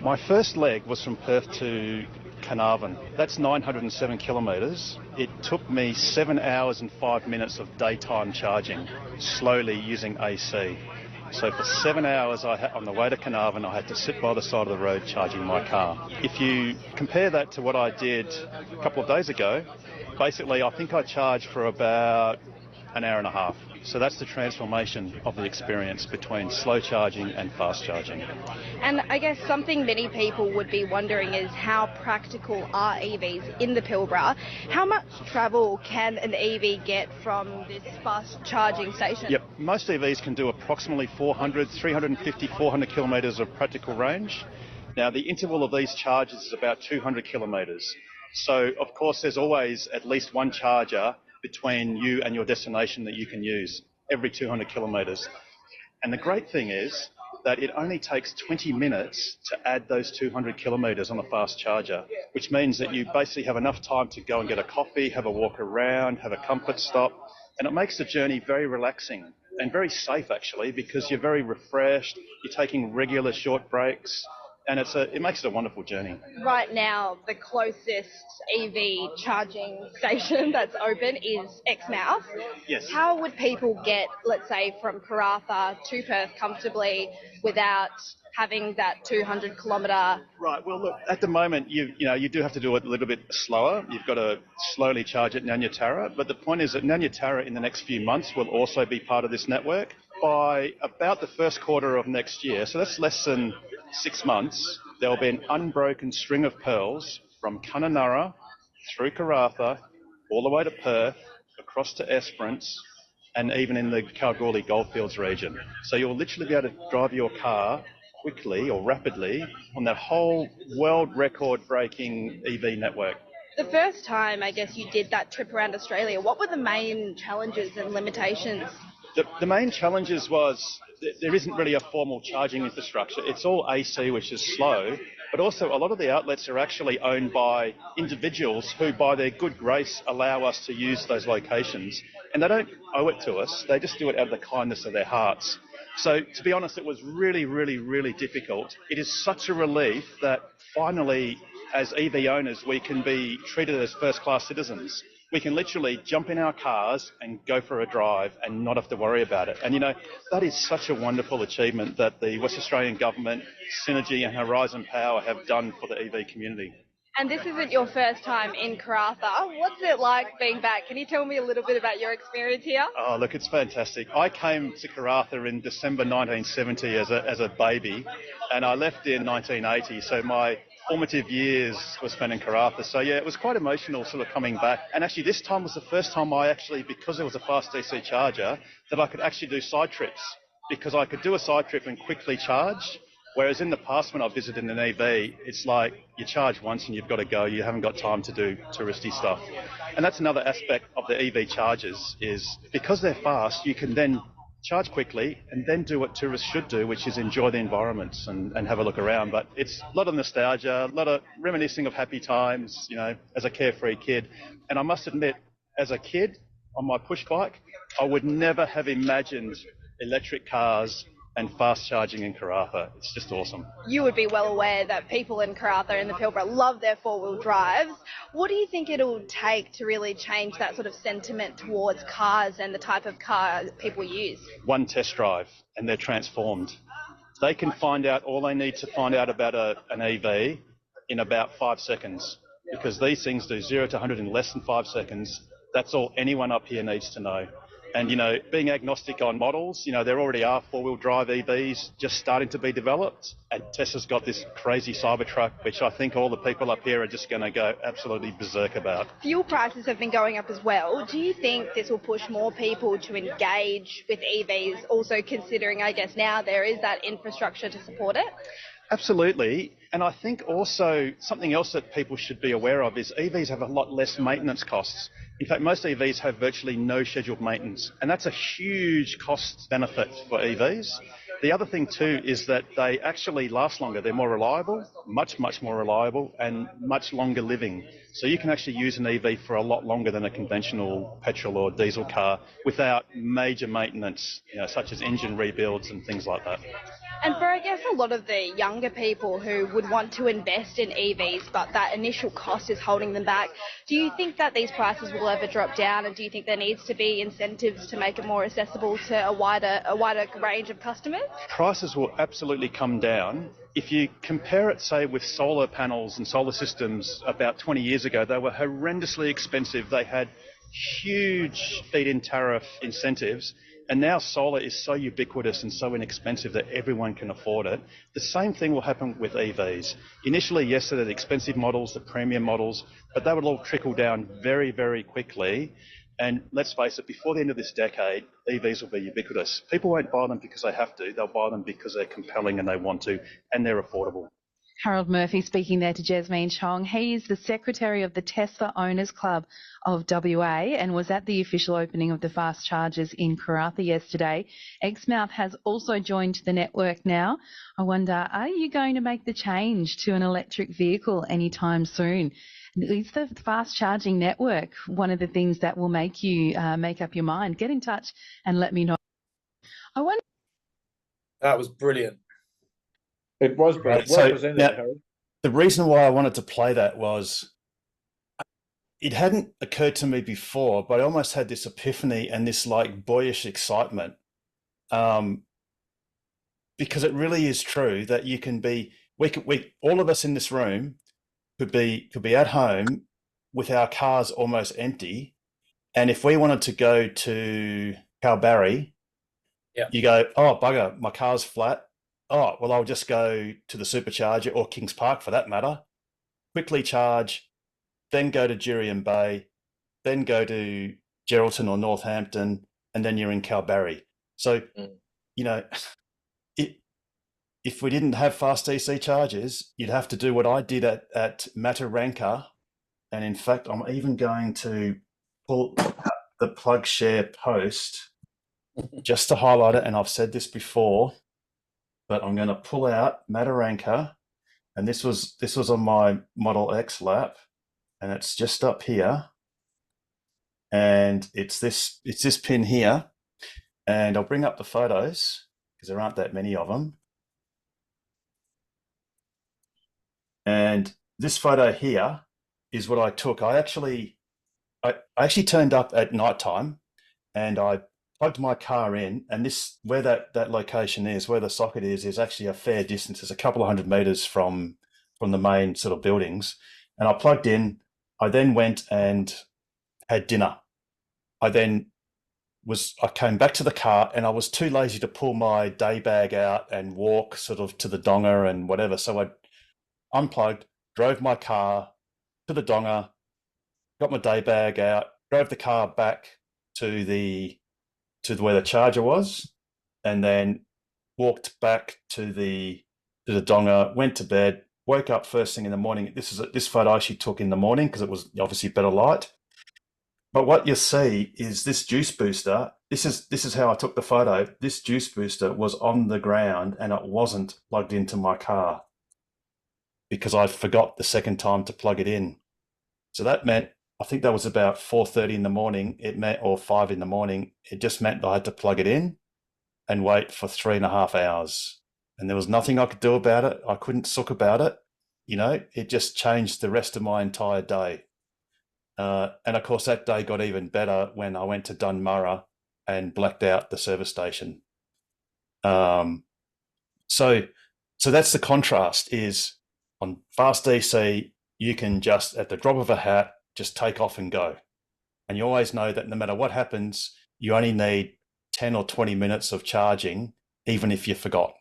My first leg was from Perth to Carnarvon. That's 907 kilometres. It took me 7 hours and 5 minutes of daytime charging, slowly using AC. So for 7 hours on the way to Carnarvon, I had to sit by the side of the road charging my car. If you compare that to what I did a couple of days ago, basically I think I charged for about an hour and a half. So that's the transformation of the experience between slow charging and fast charging. And I guess something many people would be wondering is how practical are EVs in the Pilbara? How much travel can an EV get from this fast charging station? Yep, most EVs can do approximately 350, 400 kilometres of practical range. Now the interval of these charges is about 200 kilometres. So of course there's always at least one charger between you and your destination that you can use every 200 kilometres. And the great thing is that it only takes 20 minutes to add those 200 kilometres on a fast charger, which means that you basically have enough time to go and get a coffee, have a walk around, have a comfort stop, and it makes the journey very relaxing and very safe actually, because you're very refreshed, you're taking regular short breaks, and it makes it a wonderful journey. Right now, the closest EV charging station that's open is Exmouth. Yes. How would people get, let's say, from Karratha to Perth comfortably without having that 200 kilometre? Right, well look, at the moment you do have to do it a little bit slower. You've got to slowly charge at Nanyatara, but the point is that Nanyatara in the next few months will also be part of this network. By about the first quarter of next year, so that's less than 6 months, there will be an unbroken string of pearls from Kununurra through Karratha, all the way to Perth, across to Esperance, and even in the Kalgoorlie Goldfields region. So you'll literally be able to drive your car quickly or rapidly on that whole world record breaking EV network. The first time, I guess, you did that trip around Australia, what were the main challenges and limitations? The main challenges was there isn't really a formal charging infrastructure. It's all AC, which is slow, but also a lot of the outlets are actually owned by individuals who, by their good grace, allow us to use those locations. And they don't owe it to us. They just do it out of the kindness of their hearts. So, to be honest, it was really, really, really difficult. It is such a relief that finally, as EV owners, we can be treated as first-class citizens. We can literally jump in our cars and go for a drive and not have to worry about it. And, that is such a wonderful achievement that the West Australian Government, Synergy and Horizon Power have done for the EV community. And this isn't your first time in Karratha. What's it like being back? Can you tell me a little bit about your experience here? Oh, look, it's fantastic. I came to Karratha in December 1970 as a baby, and I left in 1980, so my formative years were spent in Karratha. So yeah, it was quite emotional sort of coming back. And actually this time was the first time I actually, because there was a fast DC charger, that I could actually do side trips, because I could do a side trip and quickly charge. Whereas in the past when I visited an EV, it's like you charge once and you've got to go. You haven't got time to do touristy stuff. And that's another aspect of the EV chargers, is because they're fast, you can then charge quickly and then do what tourists should do, which is enjoy the environments and have a look around. But it's a lot of nostalgia, a lot of reminiscing of happy times, as a carefree kid. And I must admit, as a kid on my push bike, I would never have imagined electric cars and fast charging in Karratha. It's just awesome. You would be well aware that people in Karratha and the Pilbara love their four-wheel drives. What do you think it'll take to really change that sort of sentiment towards cars and the type of car people use? One test drive and they're transformed. They can find out all they need to find out about an EV in about 5 seconds, because these things do 0 to 100 in less than 5 seconds. That's all anyone up here needs to know. And, being agnostic on models, there already are four-wheel drive EVs just starting to be developed. And Tesla's got this crazy Cybertruck, which I think all the people up here are just going to go absolutely berserk about. Fuel prices have been going up as well. Do you think this will push more people to engage with EVs, also considering, I guess, now there is that infrastructure to support it? Absolutely. And I think also something else that people should be aware of is EVs have a lot less maintenance costs. In fact, most EVs have virtually no scheduled maintenance, and that's a huge cost benefit for EVs. The other thing too is that they actually last longer. They're more reliable, much, much more reliable, and much longer living. So you can actually use an EV for a lot longer than a conventional petrol or diesel car without major maintenance, such as engine rebuilds and things like that. And for, I guess, a lot of the younger people who would want to invest in EVs, but that initial cost is holding them back, do you think that these prices will ever drop down, and do you think there needs to be incentives to make it more accessible to a wider range of customers? Prices will absolutely come down. If you compare it, say, with solar panels and solar systems about 20 years ago, they were horrendously expensive. They had huge feed-in tariff incentives. And now solar is so ubiquitous and so inexpensive that everyone can afford it. The same thing will happen with EVs. Initially, yes, they're the expensive models, the premium models, but they will all trickle down very, very quickly. And let's face it, before the end of this decade, EVs will be ubiquitous. People won't buy them because they have to. They'll buy them because they're compelling and they want to, and they're affordable. Harold Murphy speaking there to Jasmine Chong. He is the secretary of the Tesla Owners Club of WA and was at the official opening of the fast chargers in Karratha yesterday. Exmouth has also joined the network now. I wonder, are you going to make the change to an electric vehicle anytime soon? Is the fast charging network one of the things that will make you make up your mind? Get in touch and let me know. I wonder. That was brilliant. It was brilliant. Well presented, now, Harold. the reason why I wanted to play that was it hadn't occurred to me before, but I almost had this epiphany and this like boyish excitement, because it really is true that you can be. We all of us in this room could be at home with our cars almost empty, and if we wanted to go to Kalbarri, you go, oh bugger, my car's flat. Oh, well, I'll just go to the supercharger or Kings Park for that matter, quickly charge, then go to Jurien Bay, then go to Geraldton or Northampton, and then you're in Kalbarri. So, you know, if we didn't have fast DC chargers, you'd have to do what I did at Mataranka. And in fact, I'm even going to pull the plug share post just to highlight it. And I've said this before, but I'm going to pull out Mataranka, and this was on my Model X lap, and it's just up here, and it's this pin here, and I'll bring up the photos because there aren't that many of them. And this photo here is what I took. I actually turned up at nighttime, and I plugged my car in, and this where that location is, where the socket is actually a fair distance. It's a couple of 100 meters from the main sort of buildings. And I plugged in. I then went and had dinner. I came back to the car, and I was too lazy to pull my day bag out and walk sort of to the donga and whatever. So I unplugged, drove my car to the donga, got my day bag out, drove the car back to where the charger was, and then walked back to the donga, went to bed, woke up first thing in the morning. This photo I actually took in the morning because it was obviously better light. But what you see is this juice booster. This is how I took the photo. This juice booster was on the ground and it wasn't plugged into my car because I forgot the second time to plug it in. So that meant, I think that was about 4:30 in the morning. Or 5 in the morning. It just meant that I had to plug it in and wait for 3.5 hours. And there was nothing I could do about it. I couldn't sook about it. You know, it just changed the rest of my entire day. And of course, that day got even better when I went to Dunmurra and blacked out the service station. So that's the contrast, is on fast DC, you can just, at the drop of a hat, just take off and go. And you always know that no matter what happens, you only need 10 or 20 minutes of charging, even if you forgot.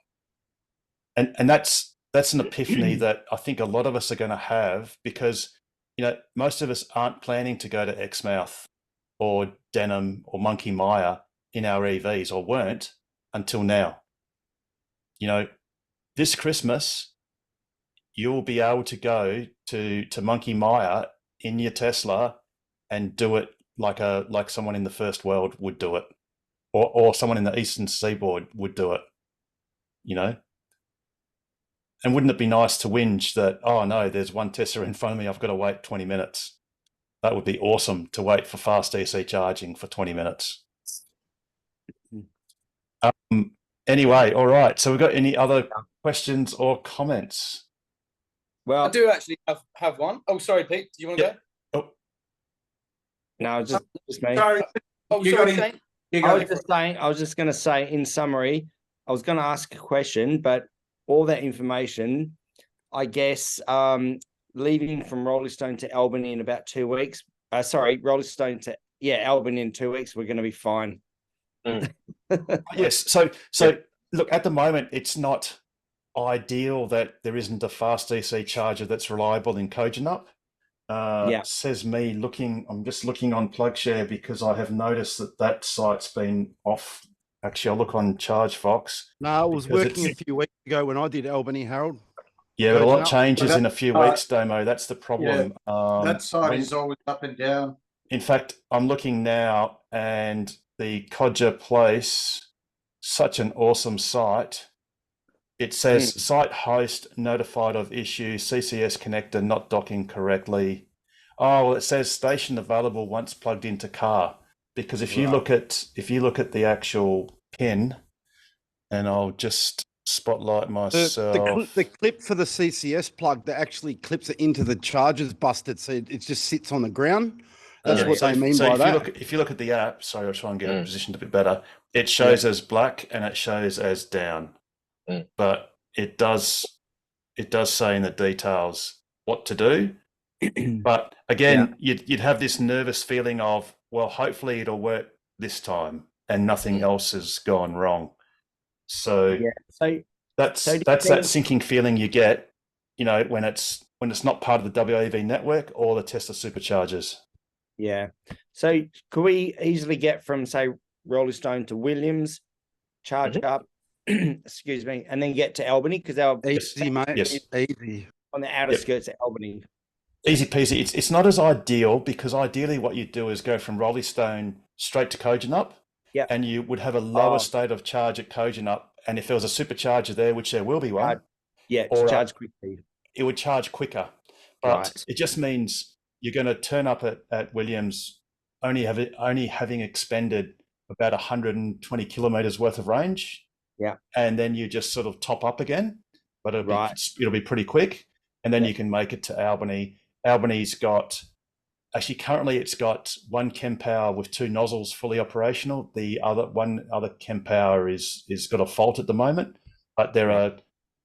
And that's an epiphany that I think a lot of us are going to have, because, you know, most of us aren't planning to go to Exmouth or Denham or Monkey Mia in our EVs, or weren't until now. You know, this Christmas, you'll be able to go to Monkey Mia in your Tesla and do it like someone in the first world would do it, or someone in the Eastern Seaboard would do it, you know. And wouldn't it be nice to whinge that, oh no, there's one Tesla in front of me, I've got to wait 20 minutes. That would be awesome, to wait for fast DC charging for 20 minutes. Anyway, all right. So we've got any other questions or comments? Well, I do actually have one. Oh, sorry, Pete. Do you want to go? Oh, no, just me. Sorry. Oh, You sorry, got Shane. I was just going to say, in summary, I was going to ask a question, but all that information, I guess, leaving from Rollystone to Albany in about 2 weeks. Rollystone to Albany in 2 weeks. We're going to be fine. Yes. So look, at the moment, it's not ideal that there isn't a fast DC charger that's reliable in Kojonup. Says me looking. I'm just looking on PlugShare because I have noticed that site's been off. Actually, I'll look on ChargeFox. No, I was working a few weeks ago when I did Albany, Harold. Yeah, but a lot changes in a few weeks, Domo. That's the problem. That site is always up and down. In fact, I'm looking now, and the Codger Place, such an awesome site. It says site host notified of issue, CCS connector not docking correctly. Oh, well, it says station available once plugged into car. Because if you look at the actual pin, and I'll just spotlight myself. The clip for the CCS plug that actually clips it into the charger's busted, so it just sits on the ground. That's what they mean by that. If you look at the app, sorry, I'll try and get it positioned a bit better. It shows as black and it shows as down. But it does say in the details what to do. But again, you'd have this nervous feeling of, well, hopefully it'll work this time and nothing else has gone wrong. So that's that sinking feeling you get, when it's not part of the WAV network or the Tesla superchargers. Yeah. So could we easily get from, say, Rollystone to Williams, charge up, excuse me, and then get to Albany? Because our easy, mate. Yes. Easy. On the outer skirts of Albany. Easy peasy. It's not as ideal because ideally what you do is go from Rollystone straight to Kojonup. Yeah. And you would have a lower state of charge at Kojonup. And if there was a supercharger there, which there will be one. Charge quickly. It would charge quicker. But it just means you're going to turn up at Williams only having expended about 120 kilometers worth of range. Yeah. And then you just sort of top up again. But it'll be pretty quick. And then you can make it to Albany. Albany's got, actually currently it's got one Kempower with 2 nozzles fully operational. The other Kempower is got a fault at the moment, but there are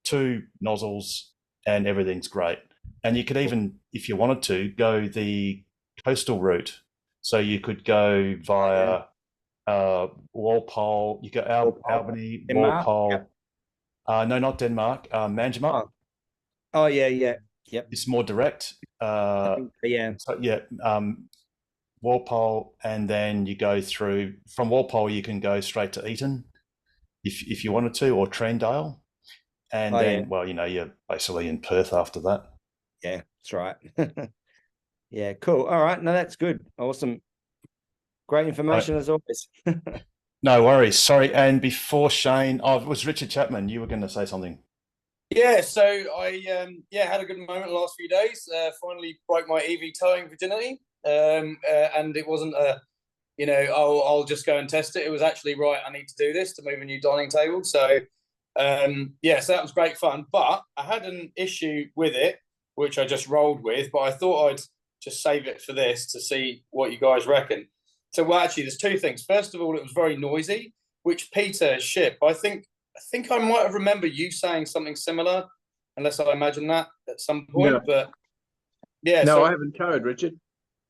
2 nozzles and everything's great. And you could even, if you wanted to, go the coastal route. So you could go via Walpole, you go Albany, Denmark? Walpole. No, not Denmark, Manjimup. Oh, yeah. Yep. It's more direct. So, Walpole, and then you go through from Walpole. You can go straight to Eton, if you wanted to, or Treendale, and you're basically in Perth after that. Yeah, that's right. Yeah, cool. All right, no, that's good. Awesome, great information as always. No worries. Sorry, and before Shane, it was Richard Chapman. You were going to say something. Yeah, so I had a good moment the last few days. Finally broke my EV towing virginity, and it wasn't I'll just go and test it. It was actually right. I need to do this to move a new dining table. So so that was great fun. But I had an issue with it, which I just rolled with. But I thought I'd just save it for this to see what you guys reckon. So actually, there's 2 things. First of all, it was very noisy, which Peter Ship, I think I might have remembered you saying something similar, unless I imagine that at some point. But I haven't towed, Richard.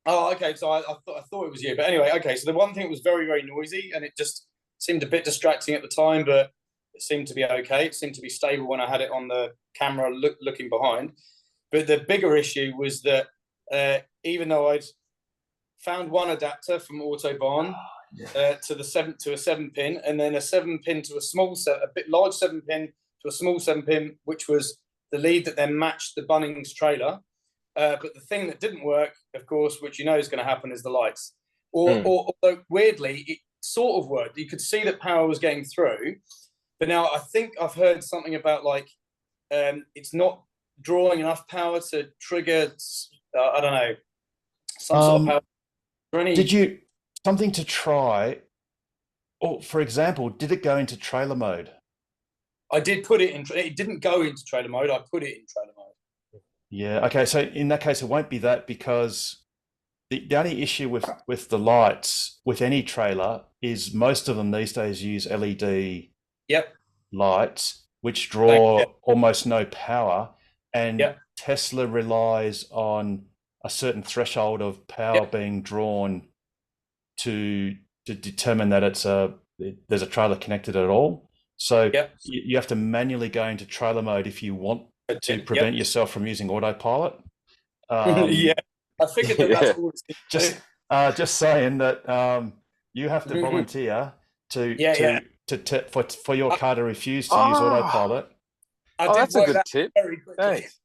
Oh, okay. So I thought it was you, but anyway, okay. So the one thing was very, very noisy, and it just seemed a bit distracting at the time, but it seemed to be okay. It seemed to be stable when I had it on the camera looking behind. But the bigger issue was that even though I'd found one adapter from Autobahn to a 7-pin, and then a 7-pin to a large 7-pin to a small 7-pin, which was the lead that then matched the Bunnings trailer. But the thing that didn't work, of course, which you know is going to happen, is the lights. Although weirdly, it sort of worked. You could see that power was getting through. But now I think I've heard something about it's not drawing enough power to trigger, I don't know, some sort of power. Did you something to try? Or, for example, did it go into trailer mode? I did put it in. It didn't go into trailer mode. I put it in trailer mode. Yeah. Okay. So in that case, it won't be that, because the only issue with the lights with any trailer is most of them these days use LED lights, which draw almost no power, and Tesla relies on a certain threshold of power being drawn to determine that there's a trailer connected at all. So you have to manually go into trailer mode if you want to prevent yourself from using autopilot. I figured that's all it's just saying that you have to volunteer for your car to refuse to use autopilot. That's a good tip. Thanks.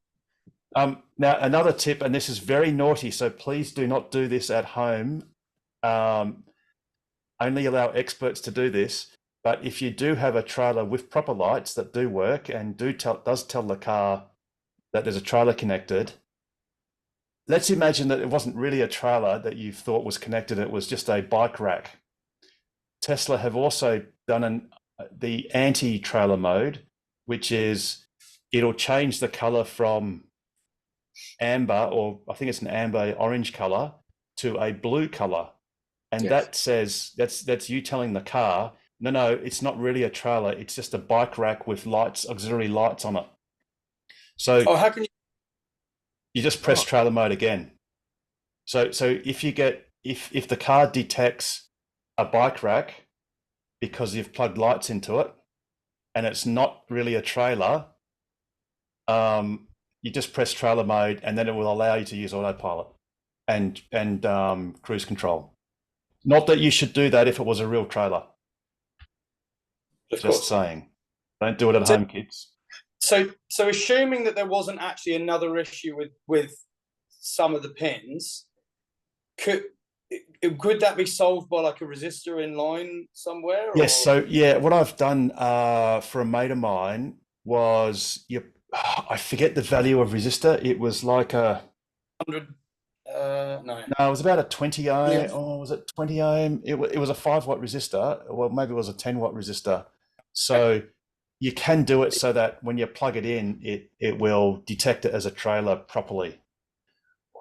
Now another tip, and this is very naughty, so please do not do this at home. Only allow experts to do this. But if you do have a trailer with proper lights that do work and does tell the car that there's a trailer connected, let's imagine that it wasn't really a trailer that you thought was connected, it was just a bike rack. Tesla have also done the anti-trailer mode, which is it'll change the color from amber, or I think it's an amber orange color, to a blue color. And that says, that's you telling the car, no, it's not really a trailer. It's just a bike rack with auxiliary lights on it. So how can you just press trailer mode again? So if the car detects a bike rack because you've plugged lights into it and it's not really a trailer, you just press trailer mode, and then it will allow you to use autopilot and cruise control. Not that you should do that if it was a real trailer. Just saying. Don't do it at home, kids. So assuming that there wasn't actually another issue with some of the pins, could that be solved by like a resistor in line somewhere? Yes. So what I've done for a mate of mine was I forget the value of resistor. It was like a 100. No, it was about a 20 ohm. Or was it 20 ohm? It was a 5-watt resistor. Well, maybe it was a 10-watt resistor. So you can do it so that when you plug it in, it will detect it as a trailer properly.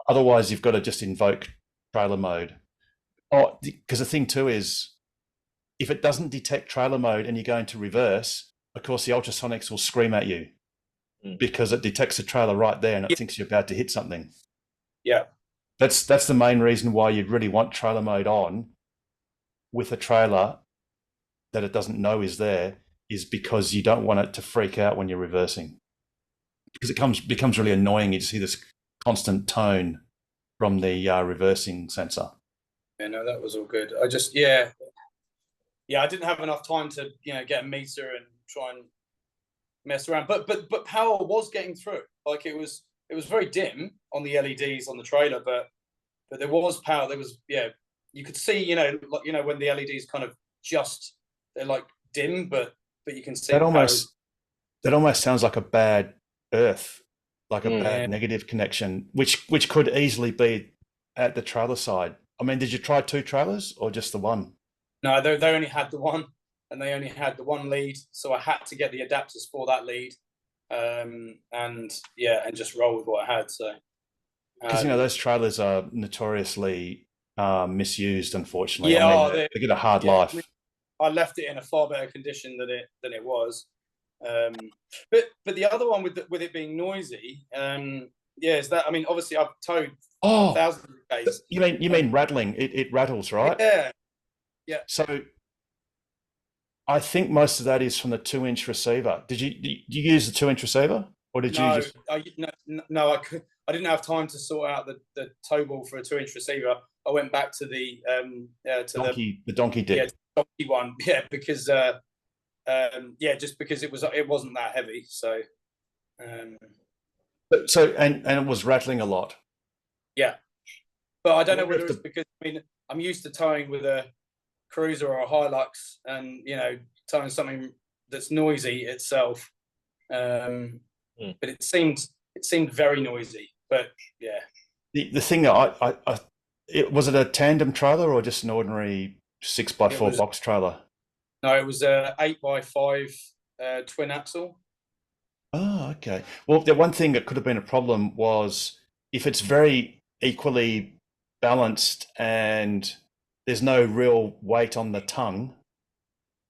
Otherwise, you've got to just invoke trailer mode. Because the thing too is, if it doesn't detect trailer mode and you go into reverse, of course the ultrasonics will scream at you because it detects a trailer right there and it thinks you're about to hit something. Yeah. That's the main reason why you'd really want trailer mode on with a trailer that it doesn't know is there, is because you don't want it to freak out when you're reversing. Because it becomes really annoying. You just hear this constant tone from the reversing sensor. Yeah, no, that was all good. I just, I didn't have enough time to, get a meter and try and mess around. But power was getting through. Like it was very dim on the LEDs on the trailer, but there was power. There was, you could see, when the LEDs kind of they're like dim, but you can see that almost sounds like a bad earth, like a bad negative connection, which could easily be at the trailer side. I mean, did you try 2 trailers or just the one? No, they only had the one, and they only had the one lead, so I had to get the adapters for that lead, and just roll with what I had. So because those trailers are notoriously misused, unfortunately. They get a hard life. I left it in a far better condition than it was. But the other one with it being noisy, is that, I mean, obviously I've towed thousands of days. You mean rattling? It rattles, right? Yeah. So I think most of that is from the 2-inch receiver. Did you use the 2-inch receiver, or did you just? I didn't have time to sort out the tow ball for a 2-inch receiver. I went back to the donkey dick. Yeah, donkey one. Yeah, because just because it wasn't that heavy. So. And it was rattling a lot. Yeah, but I don't know whether it's because I'm used to towing with a cruiser or a Hilux, and towing something that's noisy itself. But it seemed very noisy. But yeah, the thing that was it a tandem trailer or just an ordinary 6x4 box trailer? No, it was a 8x5 twin axle. Oh, okay. Well, the one thing that could have been a problem was if it's very equally balanced and there's no real weight on the tongue,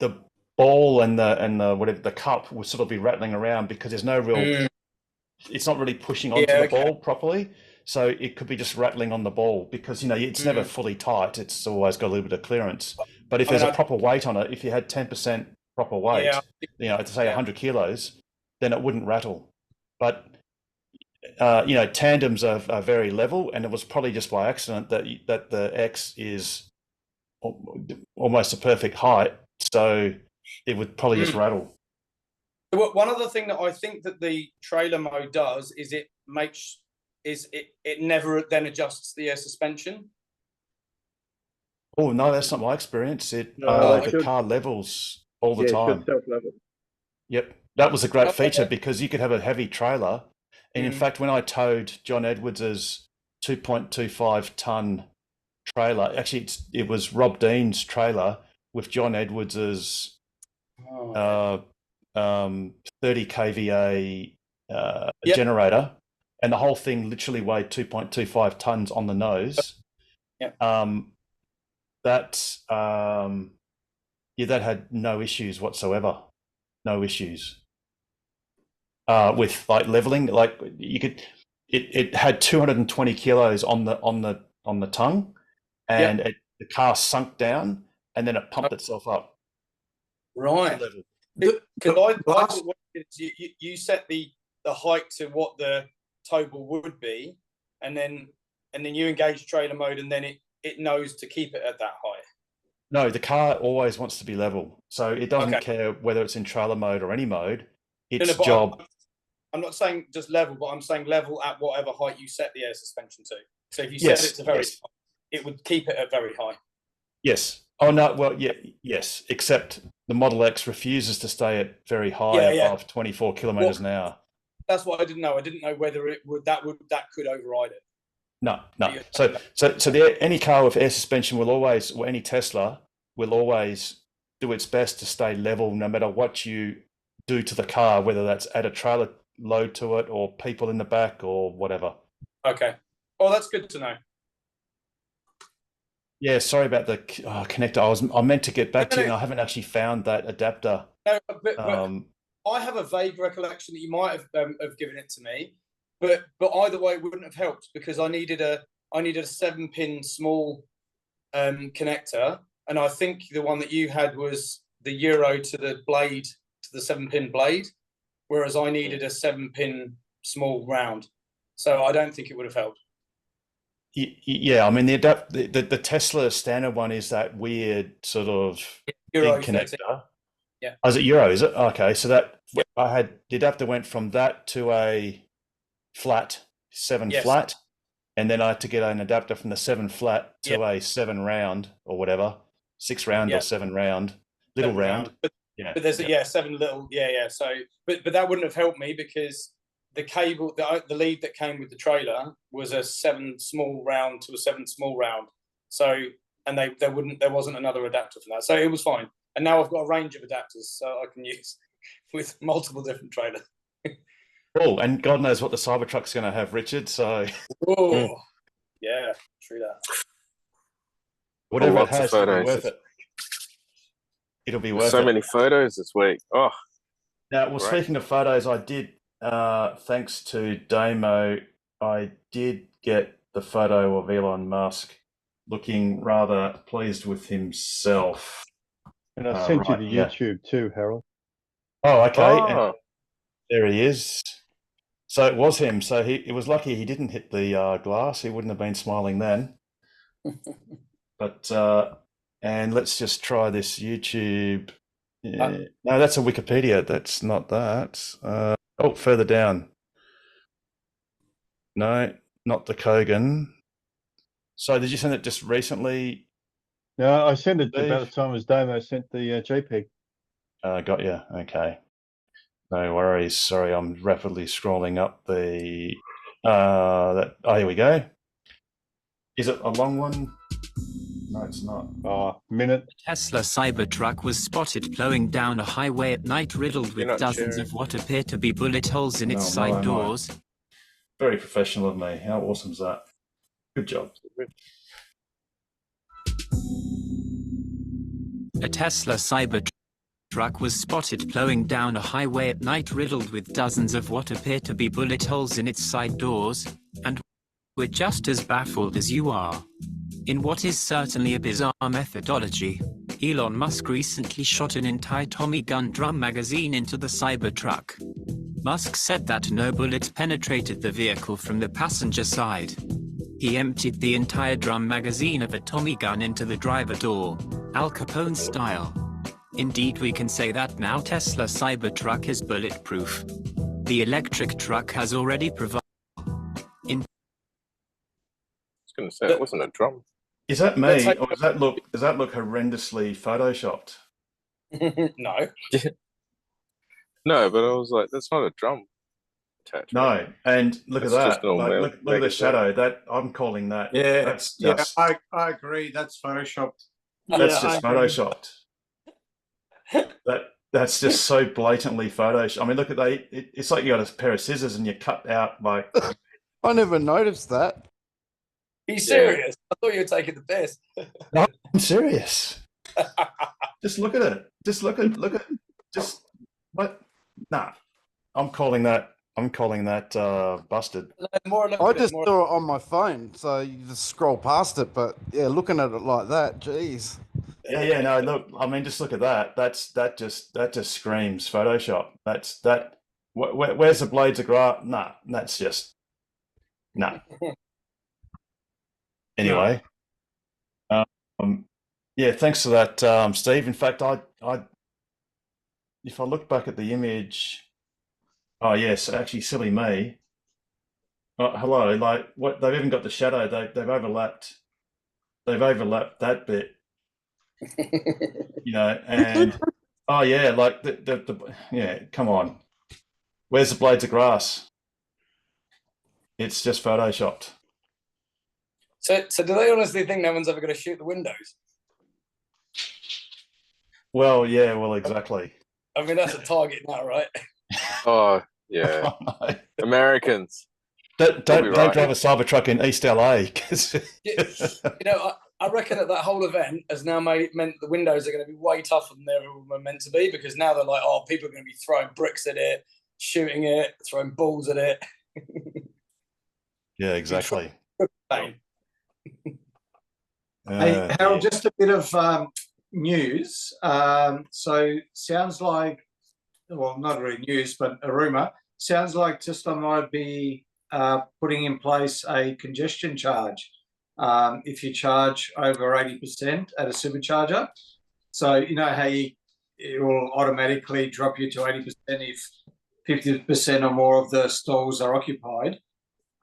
the ball and the whatever the cup will sort of be rattling around because there's no real. It's not really pushing onto the ball properly, so it could be just rattling on the ball because it's never fully tight. It's always got a little bit of clearance. But if there's a proper weight on it, if you had 10% proper weight, to say 100 kilos, then it wouldn't rattle. But tandems are very level, and it was probably just by accident that the X is almost a perfect height, so it would probably just rattle. One other thing that I think that the trailer mode does is it never then adjusts the air suspension. Oh no, that's not my experience. The car levels all the time. Self-level. Yep, that was a great feature because you could have a heavy trailer, and in fact, when I towed John Edwards's 2.25 ton trailer, actually it was Rob Dean's trailer with John Edwards's 30 kVA generator, and the whole thing literally weighed 2.25 tons on the nose. That had no issues whatsoever. No issues with like leveling. Like you could, it had 220 kilos on the tongue, and the car sunk down, and then it pumped itself up. Right. Because you set the height to what the towable would be, and then you engage trailer mode, and then it knows to keep it at that height. No, the car always wants to be level, so it doesn't care whether it's in trailer mode or any mode. Its job. I'm not saying just level, but I'm saying level at whatever height you set the air suspension to. So if you set it to very high, it would keep it at very high. Yes. Oh no. Well, yes. Except the Model X refuses to stay at very high above 24 kilometers an hour. That's what I didn't know. I didn't know whether that could override it. No. So any car with air suspension will always, or any Tesla will always do its best to stay level, no matter what you do to the car, whether that's add a trailer load to it or people in the back or whatever. Okay. Oh, that's good to know. Yeah, sorry about the connector. I meant to get back to you, and I haven't actually found that adapter. No, but I have a vague recollection that you might have given it to me, but either way, it wouldn't have helped because I needed a 7-pin small connector, and I think the one that you had was the Euro to the blade, to the 7-pin blade, whereas I needed a 7-pin small round. So I don't think it would have helped. Yeah, I mean the Tesla standard one is that weird sort of Euro big connector. Yeah. Oh, is it Euro? Is it? Okay, so that I had the adapter went from that to a flat 7 flat, and then I had to get an adapter from the 7 flat to a 7 round or whatever, 6 round or 7 round, little round. But there's 7 little So but that wouldn't have helped me because the cable, the lead that came with the trailer was a 7 small round to a 7 small round. So there wasn't another adapter for that. So it was fine. And now I've got a range of adapters so I can use with multiple different trailers. Oh, and God knows what the Cybertruck's going to have, Richard. So yeah, true that. Whatever it has, it'll be worth it. It'll be worth it. So many photos this week. Oh. Now, well, speaking of photos, I did. Thanks to Damo, I did get the photo of Elon Musk looking rather pleased with himself. And I sent you the YouTube too, Harold. Oh, okay. And there he is. So it was him. So it was lucky he didn't hit the glass. He wouldn't have been smiling then. But and let's just try this YouTube. No, that's a Wikipedia. That's not that. Oh, further down. No, not the Kogan. So did you send it just recently? No, I sent it about the time as Damo sent the JPEG. Got you. Okay. No worries. Sorry, I'm rapidly scrolling up the. Here we go. Is it a long one? No, it's not. Minute. Tesla Cybertruck was spotted plowing down a highway at night riddled with dozens of what appear to be bullet holes in its side doors. Very professional of me. How awesome is that? Good job. A Tesla Cybertruck was spotted plowing down a highway at night riddled with dozens of what appear to be bullet holes in its side doors, and we're just as baffled as you are. In what is certainly a bizarre methodology, Elon Musk recently shot an entire Tommy gun drum magazine into the Cybertruck. Musk said that no bullets penetrated the vehicle from the passenger side. He emptied the entire drum magazine of a Tommy gun into the driver door, Al Capone style. Indeed, we can say that now Tesla Cybertruck is bulletproof. The electric truck has already provided. I was going to say it wasn't a drum. Is that me, or does that look horrendously photoshopped? No. No, but I was like, that's not a drum attachment. No, and look at that. Like, look at the shadow. That I'm calling that. Yeah, that's just. I agree. That's photoshopped. That's just photoshopped. That's just so blatantly photoshopped. I mean, look at that. It's like you got a pair of scissors and you cut out like. I never noticed that. Are you serious? I thought you were taking the piss. No, I'm serious. Just look at it. Just look at. Just what? Nah, I'm calling that busted. I just saw it on my phone, so you just scroll past it. But yeah, looking at it like that, geez. Yeah. No, look. I mean, just look at that. That just screams Photoshop. Where's the blades of grass? Nah, that's just nah. Anyway, yeah. Thanks for that, Steve. In fact, if I look back at the image, oh yes, actually, silly me. Oh, hello, like what? They've even got the shadow. They've overlapped. They've overlapped that bit. And oh yeah, like the yeah. Come on, where's the blades of grass? It's just photoshopped. So do they honestly think no one's ever going to shoot the windows? Well, yeah, exactly. I mean, that's a target now, right? Oh, yeah. Americans. Don't drive a Cybertruck in East LA. I reckon that whole event has now meant the windows are going to be way tougher than they ever were meant to be, because now they're like, oh, people are going to be throwing bricks at it, shooting it, throwing balls at it. Yeah, exactly. Hey, Harold, just a bit of news. So sounds like, well, not really news, but a rumor. Sounds like Tesla might be putting in place a congestion charge if you charge over 80% at a supercharger. So you know how it will automatically drop you to 80% if 50% or more of the stalls are occupied.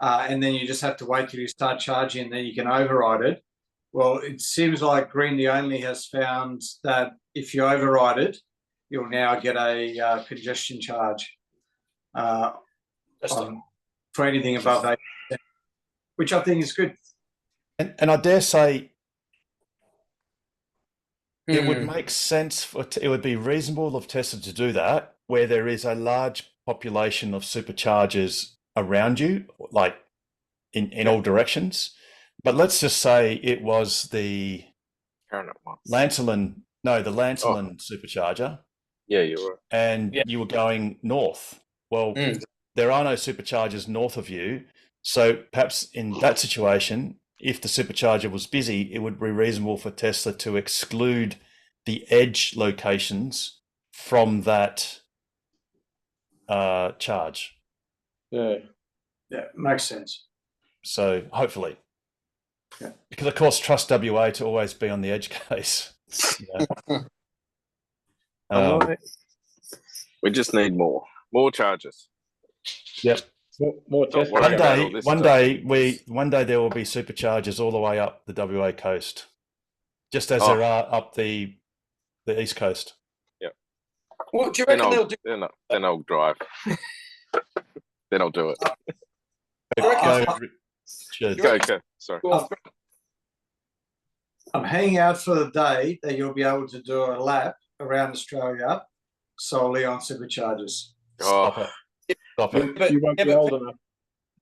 And then you just have to wait till you start charging, and then you can override it. Well, it seems like Green the Only has found that if you override it, you'll now get a congestion charge for anything above 8%, which I think is good. And I dare say it would make sense, it would be reasonable of Tesla to do that where there is a large population of superchargers around you, like in all directions. But let's just say it was the Lancelin supercharger. Yeah, you're right. And you were going north. Well, there are no superchargers north of you. So perhaps in that situation, if the supercharger was busy, it would be reasonable for Tesla to exclude the edge locations from that charge. Yeah, makes sense. So hopefully, because of course, trust WA to always be on the edge case. We just need more chargers. Yep. More tests. One day there will be superchargers all the way up the WA coast, just as there are up the east coast. Yeah. What do you reckon they'll do? Then I'll drive. Then I'll do it. Cheers. Go. Sorry. I'm hanging out for the day that you'll be able to do a lap around Australia solely on superchargers. Stop it. Stop it. You won't be old enough.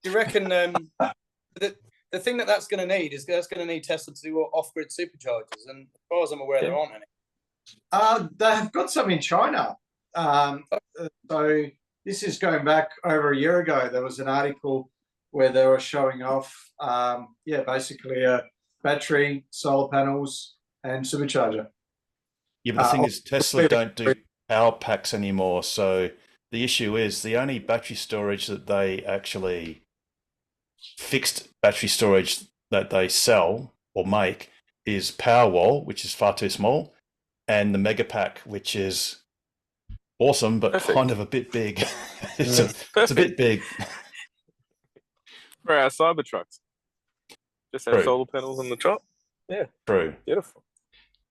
Do you reckon the thing that's going to need is that's going to need Tesla to do off-grid superchargers? And as far as I'm aware, there aren't any. They've got some in China. So this is going back over a year ago. There was an article where they were showing off, basically a battery, solar panels, and supercharger. Yeah, but the thing is, Tesla don't do power packs anymore. So the issue is the only battery storage that they actually fixed battery storage that they sell or make is Powerwall, which is far too small, and the Megapack, which is awesome but kind of a bit big. It's a bit big. For our Cybertrucks, just have solar panels on the top. Yeah, true, beautiful.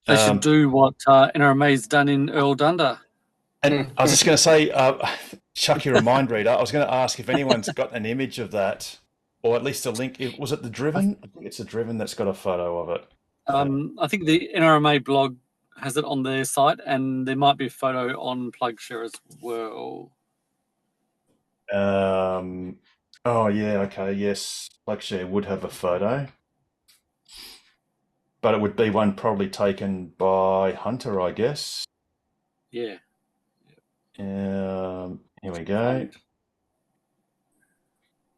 They should do what NRMA's done in Earl Dunder. And I was just going to say, Chuck, you're a mind reader. I was going to ask if anyone's got an image of that, or at least a link. Was it the Driven? I think it's the Driven that's got a photo of it. I think the NRMA blog has it on their site, and there might be a photo on PlugShare as well. Oh yeah, okay, yes. PlugShare would have a photo, but it would be one probably taken by Hunter, I guess. Yeah. Here we go.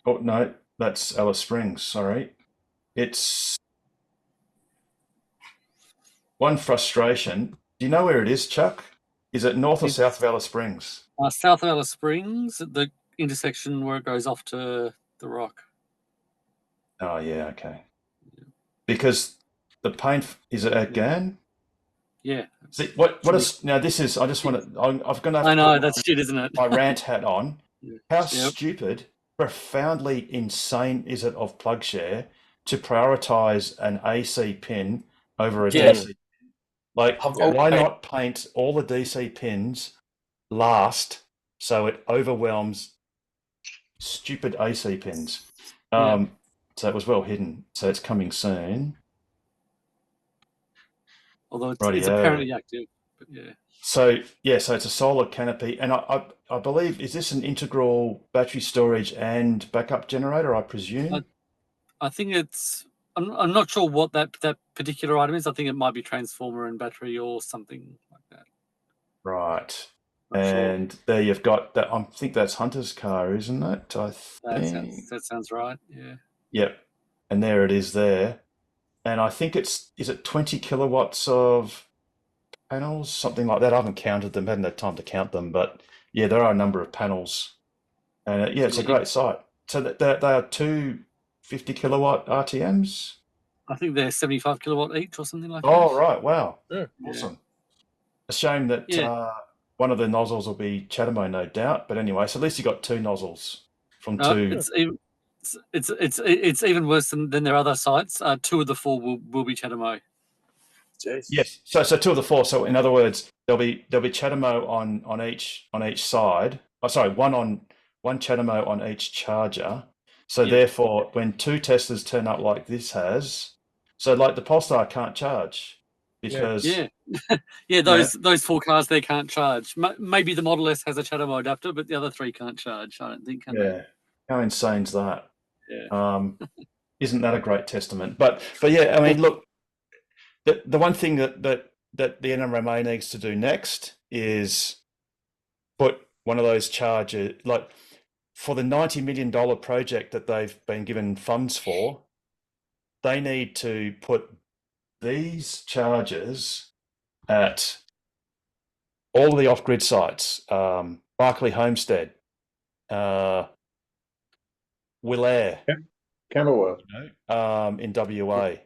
Oh no, that's Alice Springs. Sorry, it's one frustration. Do you know where it is, Chuck? Is it north or south of Alice Springs? South of Alice Springs, at the intersection where it goes off to the Rock. Oh yeah, okay. Because the paint is it at Gann? Yeah. See, what is now? This is. I just want to. I'm going to. I know that's shit, isn't it? My rant hat on. How stupid, profoundly insane is it of PlugShare to prioritize an AC pin over a DC pin? Like, why not paint all the DC pins last so it overwhelms stupid AC pins? So it was well hidden. So it's coming soon. Although it's apparently active, but yeah. So it's a solar canopy, and I believe, is this an integral battery storage and backup generator? I presume. I think it's. I'm not sure what that particular item is. I think it might be transformer and battery or something like that. Right. And there you've got that. I think that's Hunter's car, isn't it? That sounds right. Yeah. Yep. And there it is there. And I think is it 20 kilowatts of panels, something like that. I haven't counted them, hadn't had time to count them, but yeah, there are a number of panels. And it's a great site. So they are two 50 kilowatt RTMs? I think they're 75 kilowatt each or something like that. Oh, right. Wow. Awesome. A shame that one of the nozzles will be Chatamo, no doubt. But anyway, so at least you got two nozzles from two. It's even worse than their other sites. Two of the four will be Chatamo. Jeez. Yes. So two of the four. So in other words, there'll be Chatamo on each side. Oh, sorry, one Chatamo on each charger. So therefore, when two Teslas turn up like this has, so like the Polestar can't charge because those four cars there can't charge. Maybe the Model S has a Chatamo adapter, but the other three can't charge. I don't think. Can they? How insane's that? Yeah. Isn't that a great testament? But yeah, I mean, look, the one thing that the NRMA needs to do next is put one of those chargers, like for the $90 million project that they've been given funds for, they need to put these chargers at all the off-grid sites, Barclay Homestead, Willair, Camberwell, in WA.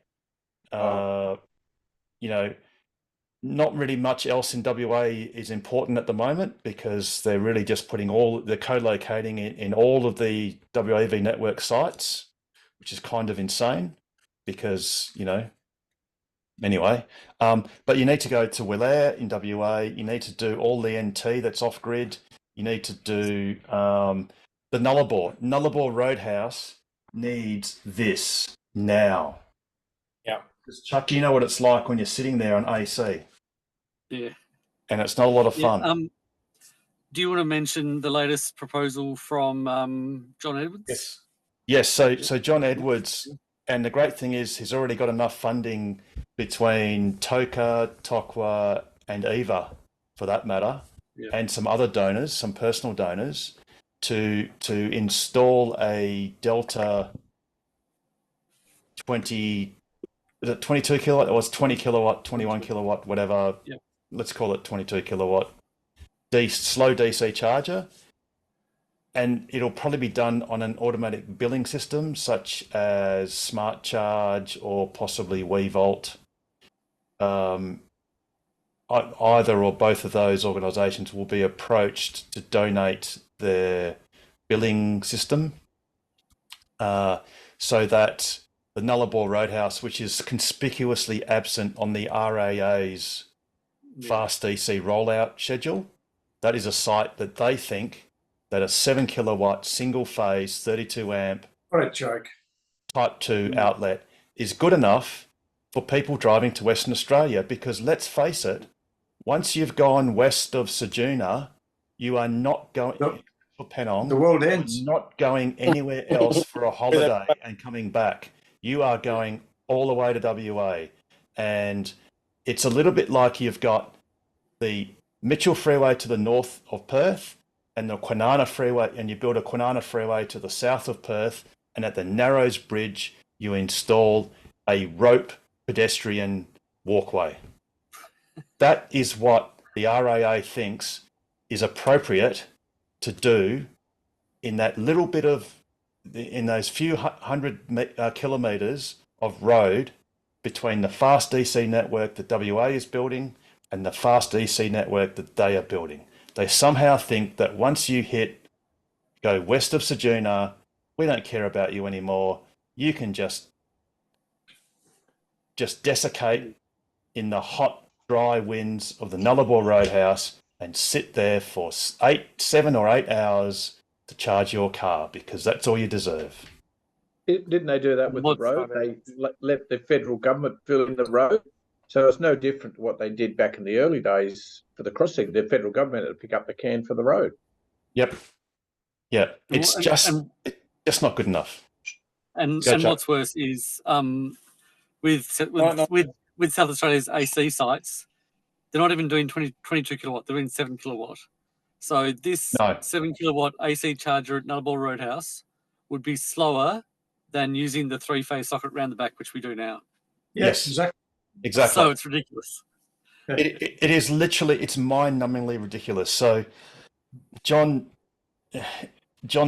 Not really much else in WA is important at the moment because they're really just putting they're co-locating in all of the WAV network sites, which is kind of insane because, anyway. But you need to go to Willair in WA. You need to do all the NT that's off grid. You need to do the Nullarbor. Nullarbor Roadhouse needs this now. Yeah. Chuck, you know what it's like when you're sitting there on AC, Yeah. and it's not a lot of fun. Do you want to mention the latest proposal from John Edwards? Yes. So John Edwards, and the great thing is he's already got enough funding between Toka, Tokwa, and EVA, for that matter, and some other donors, some personal donors, to install a Delta 22 kilowatt? It was 20 kilowatt, 21 kilowatt, whatever. Yep. Let's call it 22 kilowatt slow DC charger. And it'll probably be done on an automatic billing system such as Smart Charge or possibly WeVolt. Either or both of those organisations will be approached to donate their billing system so that the Nullarbor Roadhouse, which is conspicuously absent on the RAA's fast DC rollout schedule, that is a site that they think that a 7 kilowatt single phase 32 amp what a joke type 2 outlet is good enough for people driving to Western Australia, because let's face it, once you've gone west of Ceduna, you are not going for Penong. The world ends. Not going anywhere else for a holiday and coming back. You are going all the way to WA, and it's a little bit like you've got the Mitchell Freeway to the north of Perth and the Kwinana Freeway, and you build a Kwinana Freeway to the south of Perth, and at the Narrows Bridge, you install a rope pedestrian walkway. That is what the RAA thinks is appropriate to do in that little bit of, in those few hundred kilometres of road between the fast DC network that WA is building and the fast DC network that they are building. They somehow think that once you go west of Ceduna, we don't care about you anymore. You can just desiccate in the hot, dry winds of the Nullarbor Roadhouse and sit there for 7 or 8 hours to charge your car, because that's all you deserve. Didn't they do that with the road? They let the federal government fill in the road. So it's no different to what they did back in the early days for the crossing. The federal government had to pick up the can for the road. Yep. Yeah, it's just not good enough. And what's worse is with South Australia's AC sites, they're not even doing 22 kilowatt, they're doing 7 kilowatt. So this 7 kilowatt AC charger at Nullarbor Roadhouse would be slower than using the 3-phase socket round the back, which we do now. Yes, exactly. So it's ridiculous. It is literally, it's mind-numbingly ridiculous. So John's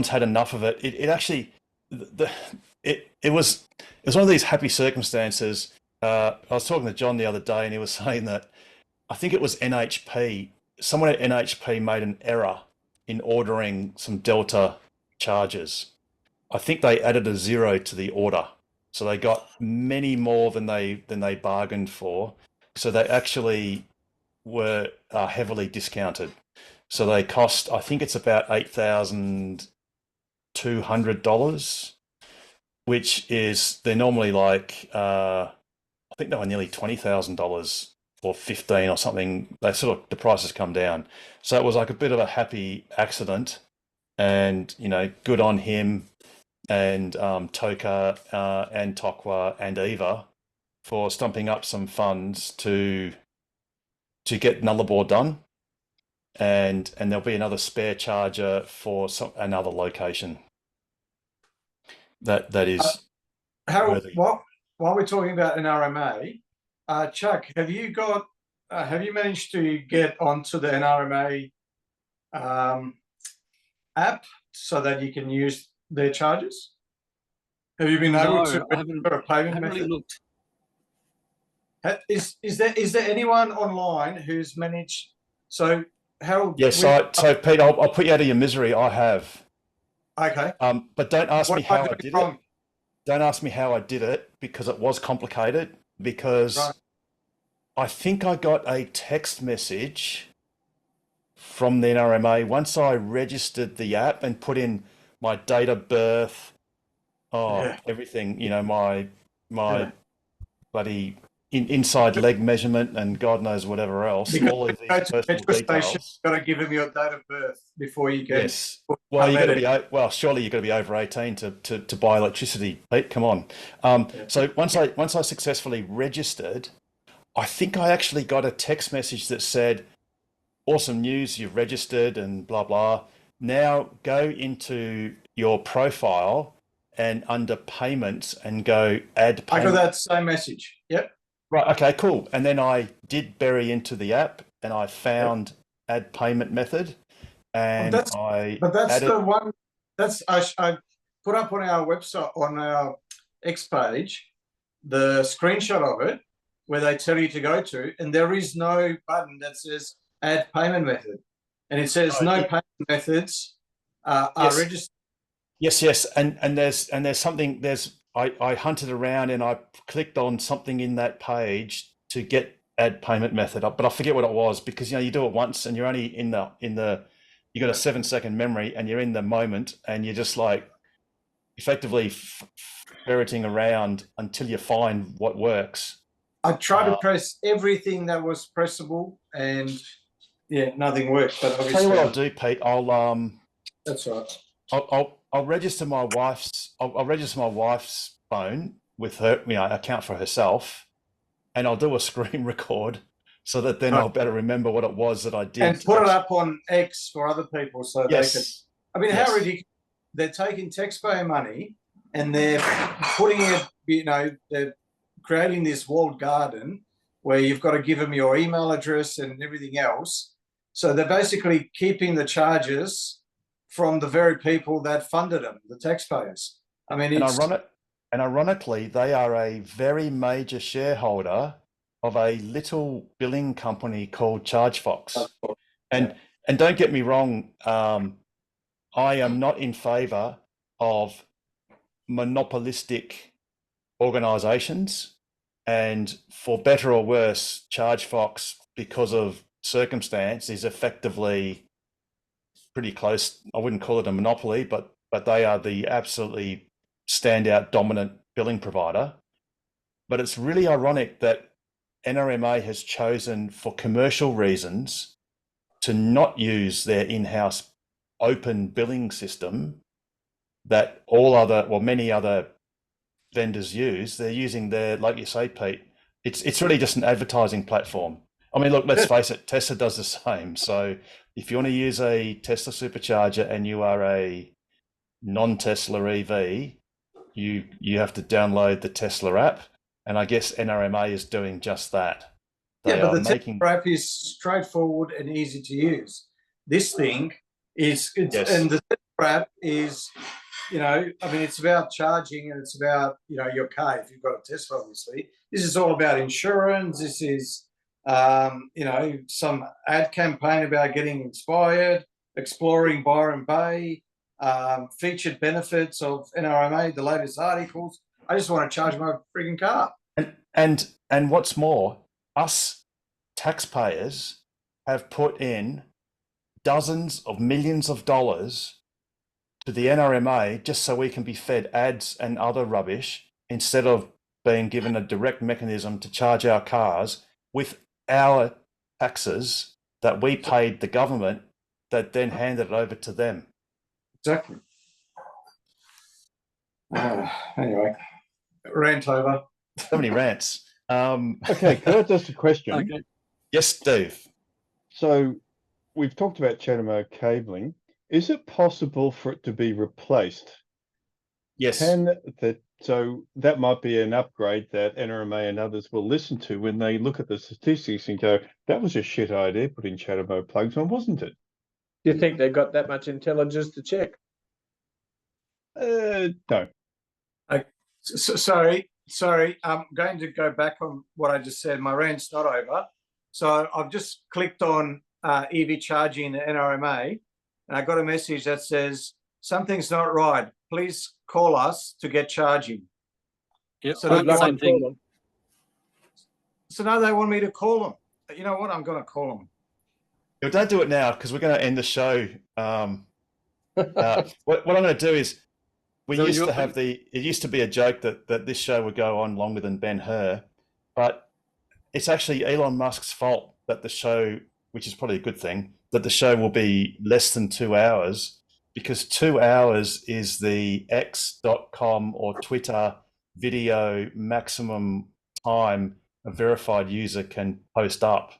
had enough of it. It actually, it was one of these happy circumstances. I was talking to John the other day, and he was saying that I think it was NHP. Someone at NHP made an error in ordering some Delta chargers. I think they added a 0 to the order, so they got many more than they bargained for. So they actually were heavily discounted. So they cost, I think it's about $8,200, which is, they're normally like, I think they were nearly $20,000 or 15 or something. They sort of, the prices come down. So it was like a bit of a happy accident, and, you know, good on him and Toka and Tokwa and EVA for stumping up some funds to get Nullarbor done. And there'll be another spare charger for another location. That is worthy. While we're talking about an RMA, Chuck, have you managed to get onto the NRMA app so that you can use their charges? Have you been able to for a payment method? Really looked. Is there anyone online who's managed? So Harold. Yes, so Pete, I'll put you out of your misery. I have. Okay. But don't ask me how I did it. Don't ask me how I did it, because it was complicated. Because I think I got a text message from the NRMA once I registered the app and put in my date of birth, everything, you know, my bloody inside leg measurement and God knows whatever else. Because all of these petrol personal station, details. you've got to give them your date of birth before you can. Yes. Well, you got to be surely you've got to be over 18 to buy electricity, Pete. Come on. So once I successfully registered, I think I actually got a text message that said, "Awesome news, you've registered," and blah blah. Now go into your profile and under payments and go add payment. I got that same message. Yep. Right. Okay. Cool. And then I did bury into the app and I found add payment method, and that's the one I put up on our website, on our X page, the screenshot of it where they tell you to go to, and there is no button that says add payment method, and it says no payment methods are registered. Yes, and there's something. I hunted around and I clicked on something in that page to get add payment method up, but I forget what it was, because you do it once and you're only in the you got a 7-second memory and you're in the moment and you're just like effectively ferreting around until you find what works. I tried to press everything that was pressable, and nothing worked. But obviously, tell you what I'll do, Pete. That's right. I'll register my wife's. I'll register my wife's phone with her, account for herself, and I'll do a screen record so that then I'll better remember what it was that I did. And put it up on X for other people so they can. I mean, how ridiculous! They're taking taxpayer money and they're putting it. They're creating this walled garden where you've got to give them your email address and everything else. So they're basically keeping the charges from the very people that funded them, the taxpayers. I mean, ironically, they are a very major shareholder of a little billing company called ChargeFox. And don't get me wrong, I am not in favour of monopolistic organisations, and for better or worse, ChargeFox, because of circumstance, is effectively pretty close. I wouldn't call it a monopoly, but they are the absolutely standout dominant billing provider. But it's really ironic that NRMA has chosen, for commercial reasons, to not use their in-house open billing system that many other vendors use. They're using their, like you say, Pete, it's really just an advertising platform. I mean, look, let's face it, Tesla does the same. So if you want to use a Tesla supercharger and you are a non-Tesla EV, you have to download the Tesla app. And I guess NRMA is doing just that. But the Tesla app is straightforward and easy to use. This thing is, and the Tesla app is, it's about charging, and it's about, your car, if you've got a Tesla, obviously. This is all about insurance. This is, some ad campaign about getting inspired, exploring Byron Bay, featured benefits of NRMA, the latest articles. I just want to charge my frigging car. And what's more, us taxpayers have put in dozens of millions of dollars to the NRMA just so we can be fed ads and other rubbish, instead of being given a direct mechanism to charge our cars with our taxes that we paid the government, that then handed it over to them. Exactly. Anyway, rant over. So many rants. Okay, can I ask a question? Okay. Yes, Steve. So we've talked about CHAdeMO cabling. Is it possible for it to be replaced? Yes. So that might be an upgrade that NRMA and others will listen to when they look at the statistics and go, that was a shit idea, putting CHAdeMO plugs on, wasn't it? Do you think they've got that much intelligence to check? No. Sorry. I'm going to go back on what I just said. My rant's not over. So I've just clicked on EV charging at NRMA, and I got a message that says, something's not right. Please call us to get charging. Yep. So now they want me to call them. You know what? I'm going to call them. Don't do it now, because we're going to end the show. What I'm going to do is, it used to be a joke that this show would go on longer than Ben-Hur. but it's actually Elon Musk's fault that the show, which is probably a good thing, that the show will be less than 2 hours, because 2 hours is the X.com or Twitter video maximum time a verified user can post up.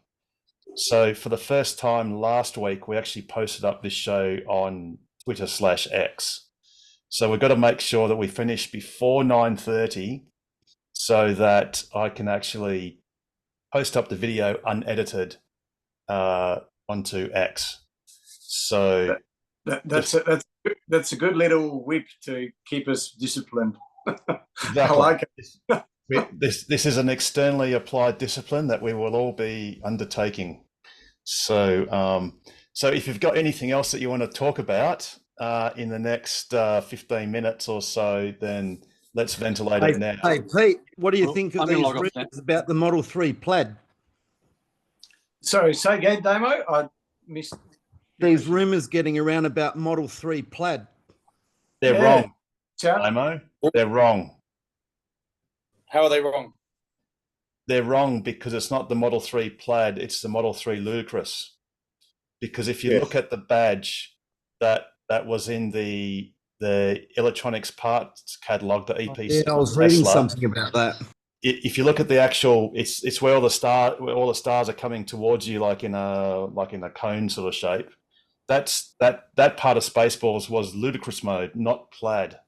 So for the first time last week, we actually posted up this show on Twitter/X. So we've got to make sure that we finish before 9:30 so that I can actually post up the video unedited onto X. So that's a good little whip to keep us disciplined. Exactly. I like it. This is an externally applied discipline that we will all be undertaking. So so if you've got anything else that you want to talk about in the next 15 minutes or so, then let's ventilate it now. Hey, Pete, what do you think of these rumors about the Model 3 Plaid? Sorry, say again, Damo. I missed. These rumors getting around about Model 3 Plaid. They're wrong, Damo. They're wrong. How are they wrong? They're wrong because it's not the Model 3 Plaid, it's the Model 3 Ludicrous. Because if you look at the badge that was in the electronics parts catalog, the EPC. Yeah, I was reading something about that. If you look at the actual, it's where all the stars are coming towards you, like in a cone sort of shape. That part of Spaceballs was Ludicrous mode, not Plaid.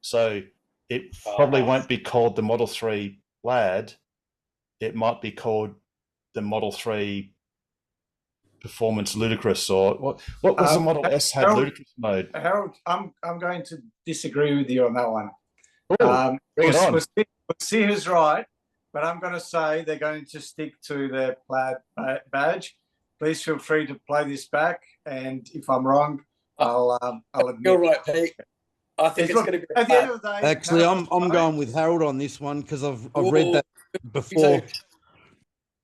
So it probably won't be called the Model 3 Plaid. It might be called the Model 3 Performance Ludicrous, or what was the Model S had Ludicrous mode? Harold, I'm going to disagree with you on that one. We'll see who's right, but I'm going to say they're going to stick to their Plaid badge. Please feel free to play this back, and if I'm wrong, I'll admit. You're right, Pete. I think it's going to be at the end of the day. Actually, I'm going with Harold on this one because I've read that before.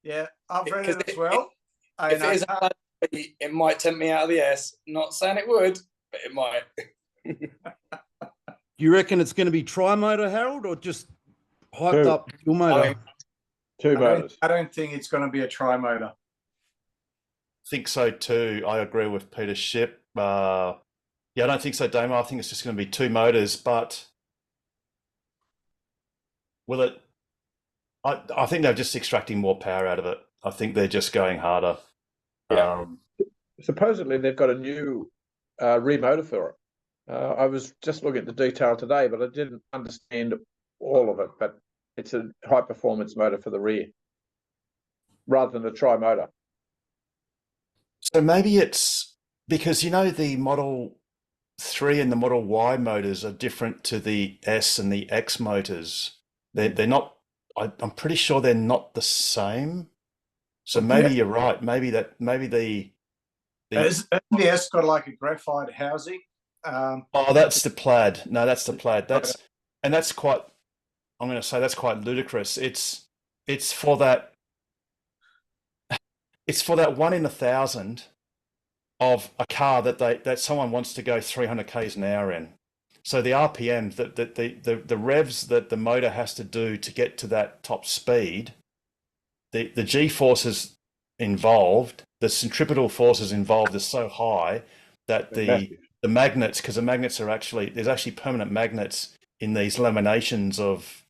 Yeah, I've read it as well. If it is a Plaid, it might tempt me out of the S. Not saying it would, but it might. Do you reckon it's going to be tri-motor, Harold, or just hyped up dual motor? Two motors. I don't think it's going to be a tri-motor. I think so too. I agree with Peter Ship. Yeah, I don't think so, Damo. I think it's just going to be 2 motors, but will it? I think they're just extracting more power out of it. I think they're just going harder. Yeah. Supposedly they've got a new remotor for it. I was just looking at the detail today, but I didn't understand all of it. But it's a high performance motor for the rear rather than a tri-motor. So maybe it's because, the Model 3 and the Model Y motors are different to the S and the X motors. They're not, I'm pretty sure they're not the same. So maybe you're right. Maybe the Has the S got like a graphite housing? That's the Plaid. No, that's the Plaid. That's quite, I'm going to say that's quite ludicrous. It's for that 1 in 1,000 of a car that someone wants to go 300 k's an hour in. So the RPM, the revs that the motor has to do to get to that top speed, the G forces involved, the centripetal forces involved are so high that the magnets, because the magnets are there's actually permanent magnets in these laminations of,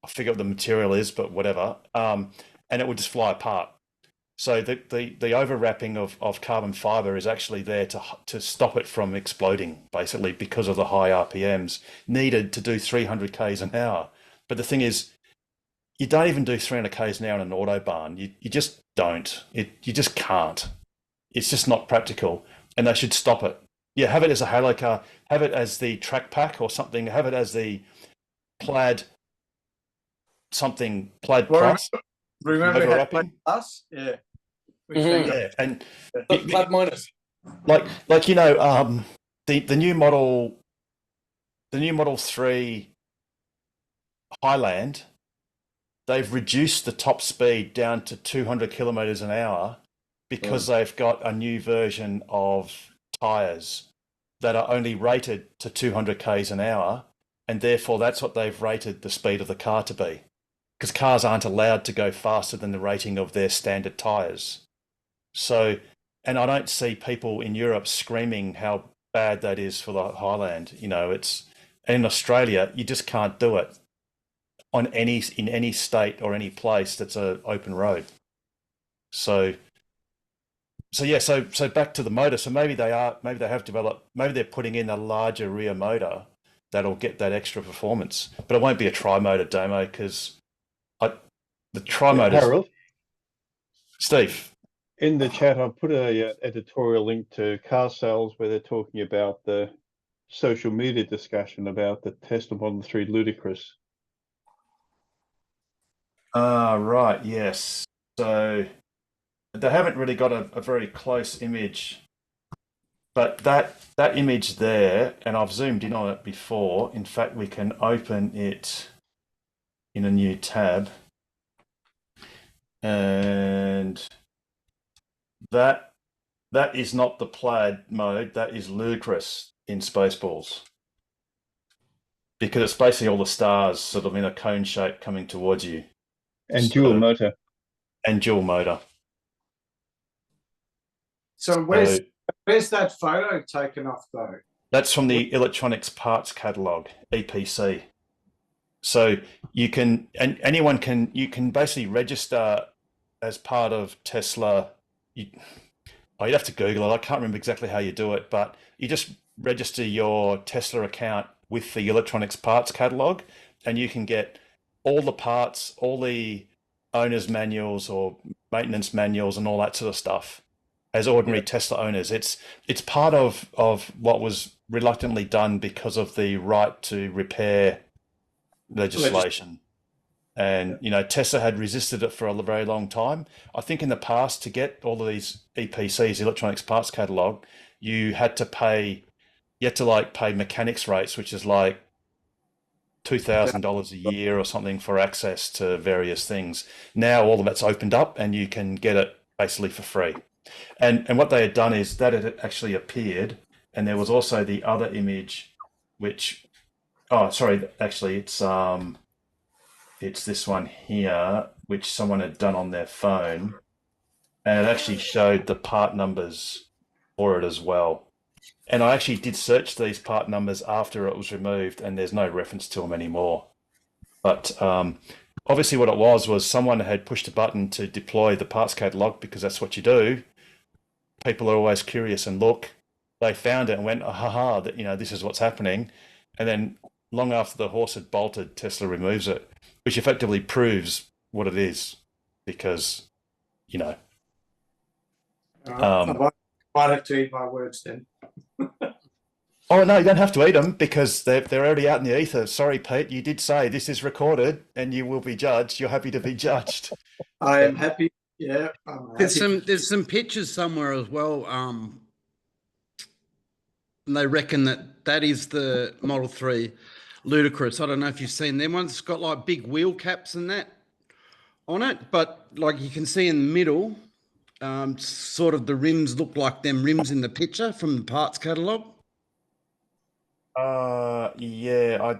I forget what the material is, but whatever, and it would just fly apart. So the overwrapping of carbon fiber is actually there to stop it from exploding, basically, because of the high RPMs needed to do 300 k's an hour. But the thing is, you don't even do 300 k's an hour in an Autobahn. You just don't. You just can't. It's just not practical, and they should stop it. Yeah, have it as a halo car. Have it as the track pack or something. Have it as the Plaid Plus. Remember how Plaid Plus? Yeah. Yeah, and Plaid minus. The new Model 3 Highland, they've reduced the top speed down to 200 kilometers an hour because they've got a new version of tires that are only rated to 200 k's an hour, and therefore that's what they've rated the speed of the car to be. because cars aren't allowed to go faster than the rating of their standard tyres. So, and I don't see people in Europe screaming how bad that is for the Highland. You know, it's in Australia, you just can't do it in any state or any place that's an open road. So back to the motor. So maybe they have developed, maybe they're putting in a larger rear motor that'll get that extra performance, but it won't be a tri-motor, Damo, because the tri-motor. Harold, Steve, in the chat, I've put a editorial link to Car Sales where they're talking about the social media discussion about the Tesla Model 3 Ludicrous. Right, yes. So they haven't really got a very close image, but that image there, and I've zoomed in on it before. In fact, we can open it in a new tab, and that is not the plaid mode. That is ludicrous in Spaceballs, because it's basically all the stars sort of in a cone shape coming towards you. And dual motor. And dual motor. So where's that photo taken off though? That's from the Electronics Parts Catalogue, EPC. So you can, and anyone can, you can basically register as part of Tesla. You'd have to Google it. I can't remember exactly how you do it, but you just register your Tesla account with the Electronics Parts Catalogue, and you can get all the parts, all the owner's manuals or maintenance manuals and all that sort of stuff as ordinary Tesla owners. It's part of what was reluctantly done because of the right to repair legislation. And, you know, Tesla had resisted it for a very long time. I think in the past, to get all of these EPCs, Electronics Parts Catalogue, you had to pay mechanics rates, which is like $2,000 a year or something for access to various things. Now all of that's opened up and you can get it basically for free. And what they had done is that it actually appeared, and there was also the other image, which, actually it's this one here, which someone had done on their phone, and it actually showed the part numbers for it as well. And I actually did search these part numbers after it was removed, and there's no reference to them anymore. But obviously what it was someone had pushed a button to deploy the parts catalog, because that's what you do. People are always curious and look. They found it and went, haha, that, you know, this is what's happening. And then long after the horse had bolted, Tesla removes it, which effectively proves what it is, because, you know. I might have to eat my words then. Oh, no, you don't have to eat them because they're already out in the ether. Sorry, Pete, you did say this is recorded and you will be judged. You're happy to be judged. I am happy. Yeah. There's some pictures somewhere as well. And they reckon that is the Model 3 Ludicrous. I don't know if you've seen them ones. It's got like big wheel caps and that on it, but like you can see in the middle, sort of the rims look like them rims in the picture from the parts catalogue. Yeah,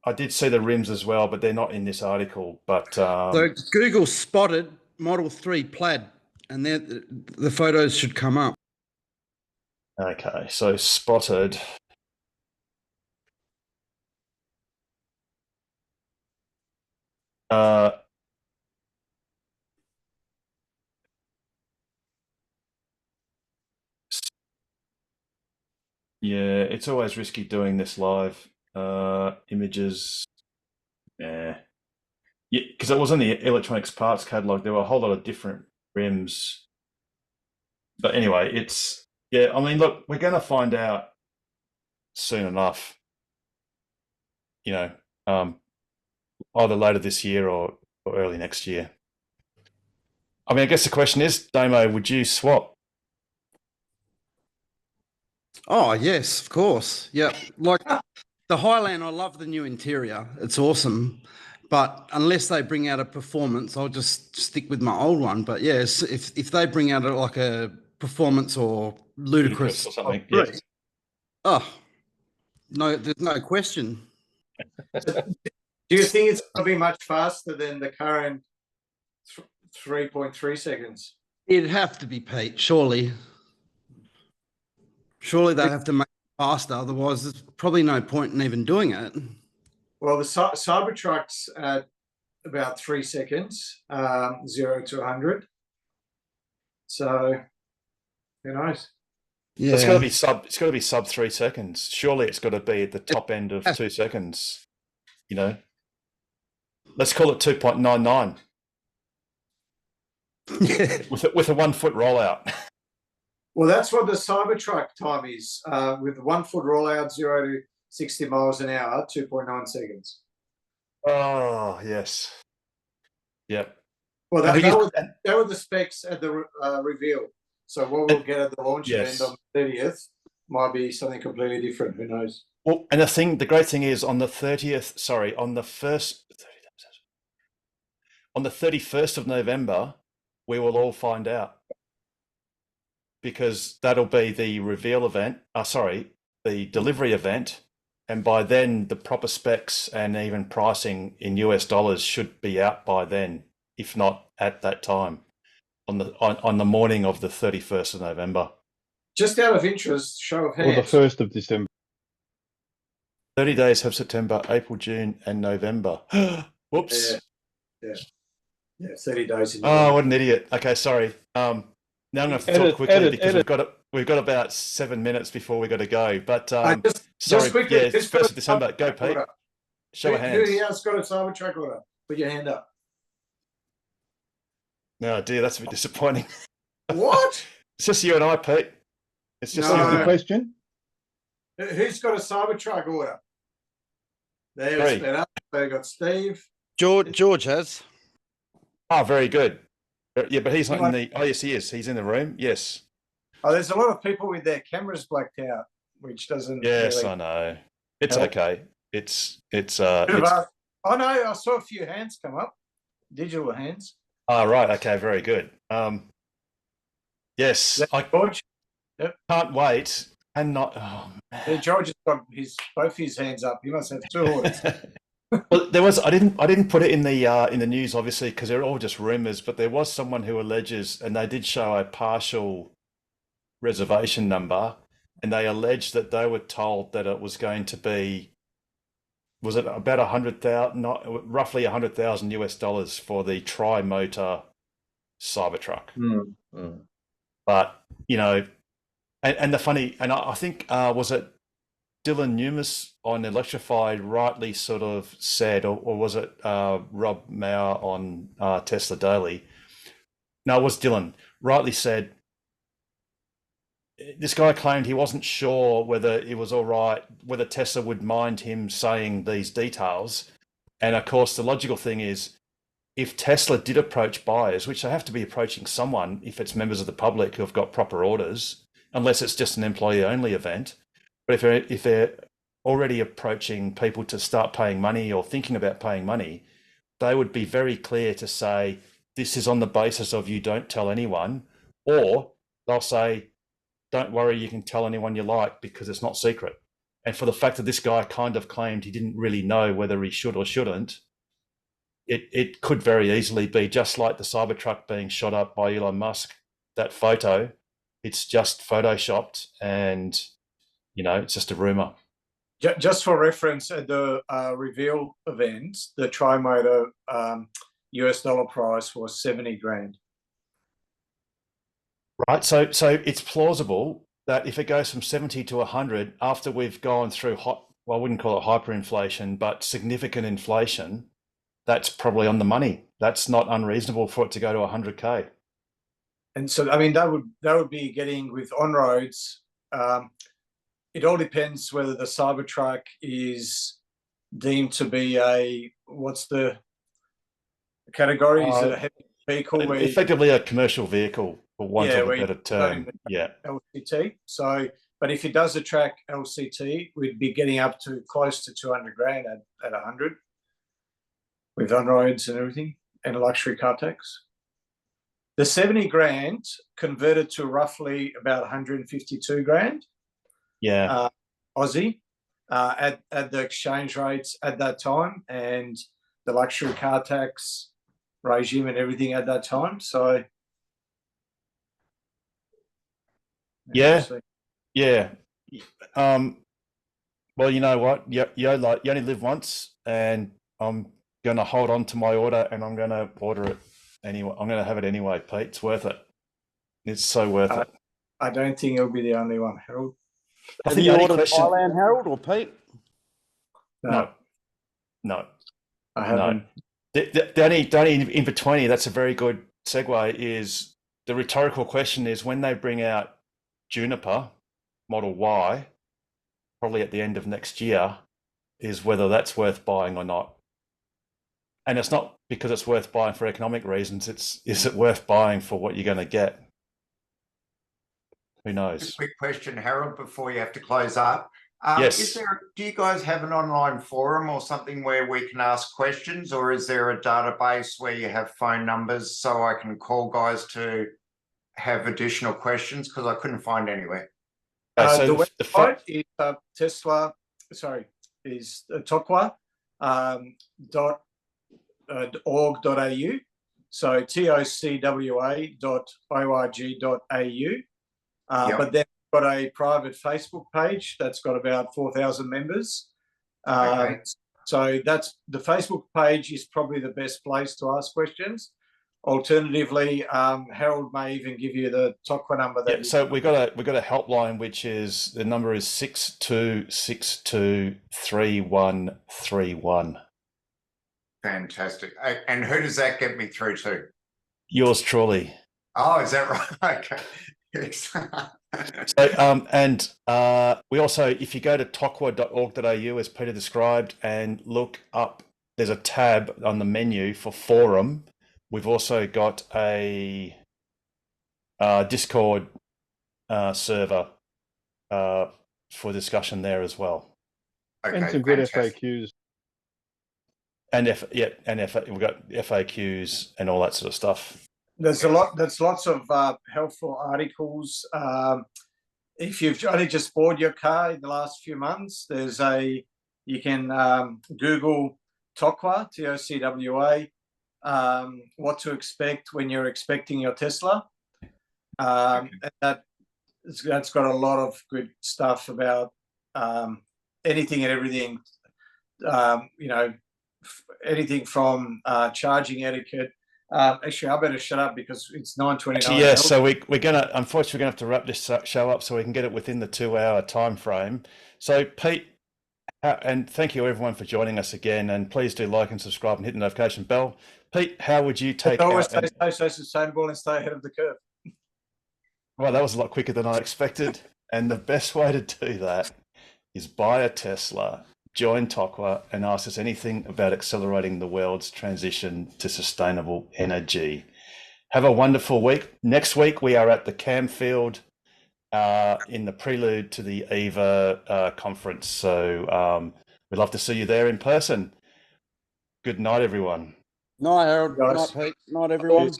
I did see the rims as well, but they're not in this article. But so Google spotted Model 3 plaid, and the photos should come up. Okay, so spotted. Yeah, it's always risky doing this live. Images. Yeah, because it was in the Electronics Parts Catalogue. There were a whole lot of different rims. But anyway, I mean, look, we're going to find out soon enough, you know, either later this year or early next year. I mean, I guess the question is, Damo, would you swap? Oh, yes, of course. Yeah. Like the Highland, I love the new interior. It's awesome. But unless they bring out a performance, I'll just stick with my old one. But yes, if they bring out like a performance or ludicrous or something, yes. Oh, no, there's no question. Do Do you think it's going to be much faster than the current 3.3 seconds? It'd have to be, Pete, surely. Surely they have to make it faster, otherwise there's probably no point in even doing it. Well, the Cybertruck's at about 3 seconds, 0 to 100. So, who knows? Yeah. It's got to be sub 3 seconds. Surely it's got to be at the top end of 2 seconds. You know, let's call it 2.99. with a 1 foot rollout. Well, that's what the Cybertruck time is. With 1 foot rollout, 0 to 60 miles an hour, 2.9 seconds. Oh yes. Yep. Well, that were the specs at the reveal. So what we'll get at the launch event on the 30th might be something completely different. Who knows? Well, and the great thing is on the 31st of November, we will all find out, because that'll be the reveal event. The delivery event, and by then the proper specs and even pricing in US dollars should be out by then, if not at that time, on the morning of the 31st of November. Just out of interest, show of hands. Or the 1st of December. 30 days have September, April, June, and November. Whoops. Yeah, 30 days. Oh, what an idiot. Okay, sorry. Now I'm going to have to talk quickly because we've got about 7 minutes before we got to go. But just quickly, it's 1st of December. Go, Pete. Show of hands. Who else got a Cybertruck order? Put your hand up. No, dear, that's a bit disappointing. What? It's just you and I, Pete. It's just you. The question? Who's got a Cybertruck order? There's better. They got Steve. George has. Oh, very good. Yeah, but he's not in the. Oh, yes, he is. He's in the room. Yes. Oh, there's a lot of people with their cameras blacked out, which doesn't. Yes, really I know. It's help. okay. It's. Oh no, I saw a few hands come up. Digital hands. Oh, right. Okay. Very good. Yes, I can't wait. And not. Oh, man. George has got both his hands up. He must have 2 orders. Well, there was. I didn't put it in the news, obviously, because they're all just rumors. But there was someone who alleges, and they did show a partial reservation number, and they alleged that they were told that it was going to be. Was it about 100,000, roughly $100,000 for the tri-motor Cybertruck? But you know, and the funny, and I think was it Dylan Newmas on Electrified rightly sort of said, or was it Rob Mauer on Tesla Daily? No, it was Dylan. Rightly said, this guy claimed he wasn't sure whether it was all right, whether Tesla would mind him saying these details. And of course, the logical thing is, if Tesla did approach buyers, which they have to be approaching someone if it's members of the public who have got proper orders, unless it's just an employee-only event. But if they're already approaching people to start paying money or thinking about paying money, they would be very clear to say, this is on the basis of you don't tell anyone, or they'll say, don't worry, you can tell anyone you like because it's not secret. And for the fact that this guy kind of claimed he didn't really know whether he should or shouldn't, it could very easily be just like the Cybertruck being shot up by Elon Musk, that photo, it's just photoshopped and, you know, it's just a rumor. Just for reference, at the reveal event, the tri-motor US dollar price was 70 grand. Right, so it's plausible that if it goes from 70 to 100 after we've gone through I wouldn't call it hyperinflation, but significant inflation, that's probably on the money. That's not unreasonable for it to go to 100K. And so, I mean, that would be getting with on-roads. It all depends whether the Cybertruck is deemed to be what's the category? Is it a heavy vehicle? Effectively a commercial vehicle, for want of a better term. Yeah. LCT. So, but if it does attract LCT, we'd be getting up to close to 200 grand at 100 with on-roads and everything, and a luxury car tax. The 70 grand converted to roughly about 152 grand. Yeah. Aussie. at the exchange rates at that time and the luxury car tax regime and everything at that time. So yeah. Well, you know what? You only live once, and I'm going to hold on to my order, and I'm going to order it anyway. I'm going to have it anyway, Pete. It's worth it. It's so worth it. I don't think it'll be the only one, Harold. Have you ordered Thailand, Harold, or Pete? No. I haven't. No. The only in between, that's a very good segue, is the rhetorical question is when they bring out Juniper Model Y, probably at the end of next year, is whether that's worth buying or not. And it's not because it's worth buying for economic reasons. Is it worth buying for what you're going to get? Who knows? Just a quick question, Harold, before you have to close up. Yes. Do you guys have an online forum or something where we can ask questions, or is there a database where you have phone numbers so I can call guys to have additional questions? Because I couldn't find anywhere. So the website is tocwa.org.au. So tocwa.org.au. But then we've got a private Facebook page that's got about 4,000 members. Okay. So that's the Facebook page is probably the best place to ask questions. Alternatively, Harold may even give you the TOCWA number. So we got a helpline, which is the number is 62623131. Fantastic. And who does that get me through to? Yours truly. Oh, is that right? Okay. So, we also, if you go to tocwa.org.au, as Peter described, and look up, there's a tab on the menu for forum. We've also got a Discord server for discussion there as well. Okay, and some good FAQs. And we've got FAQs and all that sort of stuff. There's lots of helpful articles. If you've only just bought your car in the last few months, you can Google TOCWA, TOCWA, what to expect when you're expecting your Tesla. And that's got a lot of good stuff about anything and everything, anything from charging etiquette. Actually, I better shut up because it's 9:29. Yeah, so we're unfortunately gonna have to wrap this show up so we can get it within the 2-hour time frame. So Pete, and thank you everyone for joining us again, and please do like and subscribe and hit the notification bell. Pete, how would you take always stay sustainable and stay ahead of the curve? Well, that was a lot quicker than I expected. And the best way to do that is buy a Tesla, join TOCWA, and ask us anything about accelerating the world's transition to sustainable energy. Have a wonderful week. Next week, we are at the Camfield in the prelude to the EVA conference. So we'd love to see you there in person. Good night, everyone. Night, Harold. Night, Pete. Night, everyone.